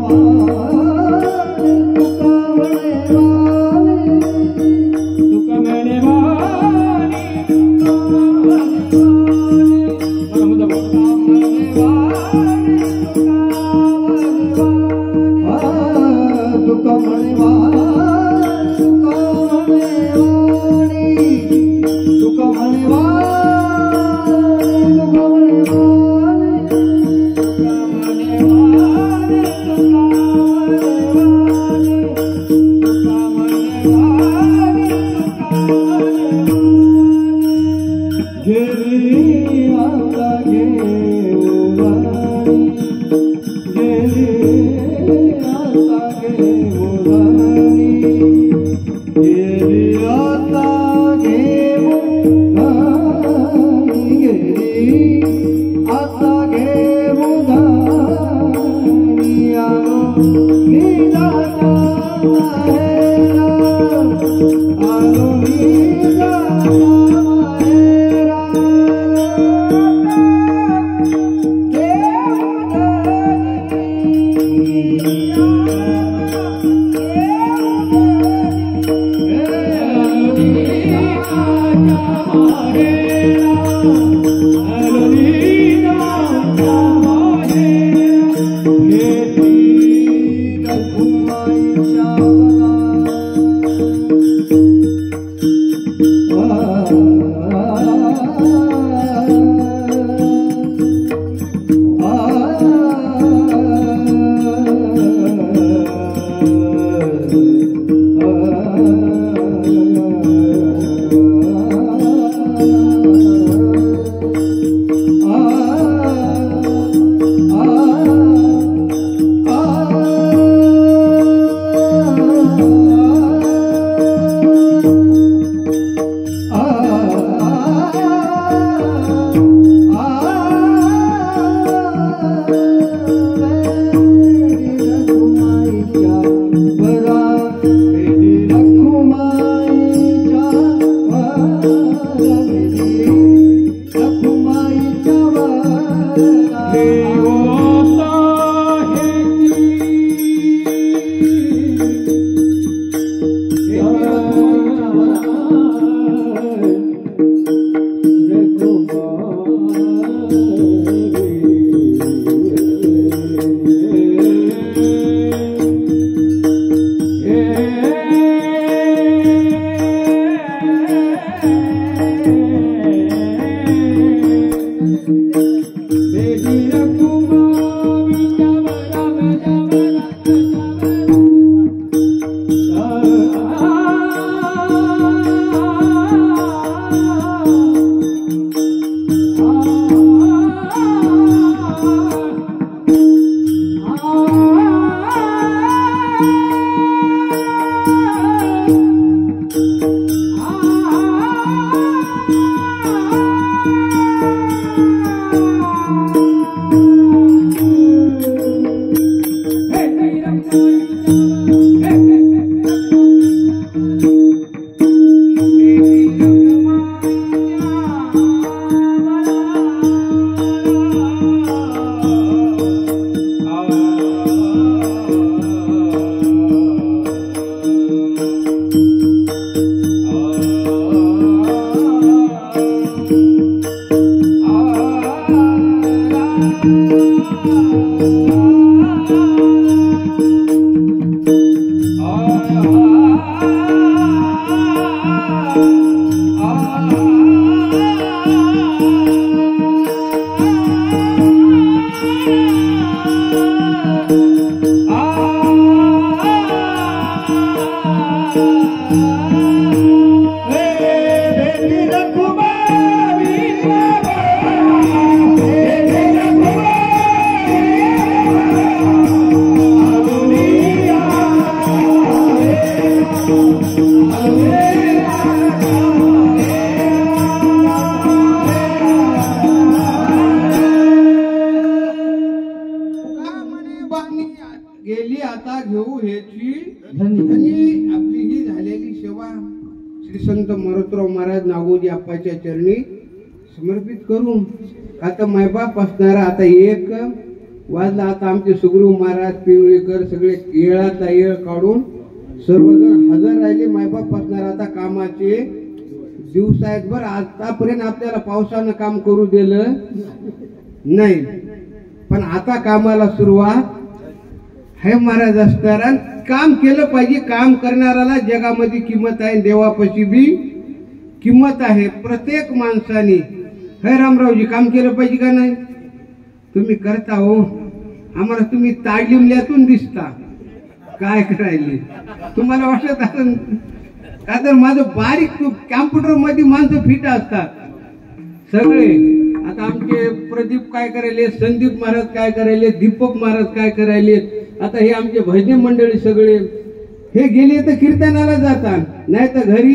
सेवकनी गेली आता घेऊ ह्याची धन्य. आणि आपली ही झालेली सेवा श्री संत मारुतराव महाराज नागोजी आप्पाच्या चरणी समर्पित करून आता मायबाप असणारा आता एक वाजला. आता आमचे सुग्रीव महाराज पिवळेकर सगळे येळाचा येळ काढून सर्वजण हजर राहिले. मायबाप असणारा आता कामाचे दिवस आहेत. बरं आतापर्यंत आपल्याला पावसानं काम करू दिलं नाही, पण आता कामाला सुरुवात हे महाराज असणारा. काम केलं पाहिजे. काम करणाऱ्याला जगामध्ये किंमत आहे, देवापाशी बी किंमत आहे. प्रत्येक माणसाने हे रामरावजी काम केलं पाहिजे का नाही? तुम्ही करता हो. आम्हाला तुम्ही ताडलिमल्यातून दिसता. काय करायले तुम्हाला वाटत असेल का? तर माझं बारीक कॅम्प्युटर मध्ये माणसं फिट असतात सगळे. आता आमचे प्रदीप काय करायले, संदीप महाराज काय करायले, दीपक महाराज काय करायले, आता हे आमचे भजनी मंडळी सगळे हे गेले तर कीर्तनाला जातात, नाही तर घरी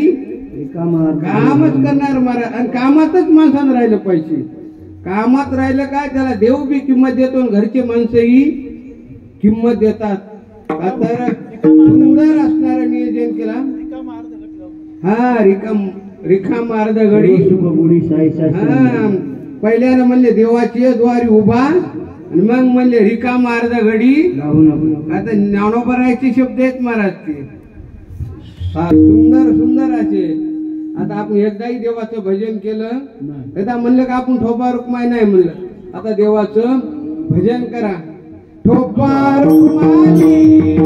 कामच करणार महाराज. आणि कामातच माणसानं राहिलं पाहिजे. कामात राहिलं काय त्याला देव बी किंमत देतो आणि घरचे माणसंही किंमत देतात. का तर सुंदर असणारं नियोजन केला. हा रिकाम अर्ध घडी. हा पहिल्यानं म्हणले देवाची द्वारी उभा आणि मग म्हणले रिकाम अर्ध घडी. आता ज्ञानोबरायचे शब्द आहेत महाराज ते. सुंदर सुंदर असे. आता आपण एकदाही देवाचं भजन केलं, एकदा म्हणलं का आपण ठोपा रुक्माई नाही म्हणलं. आता देवाचं भजन करा. ठोपा रुक्माई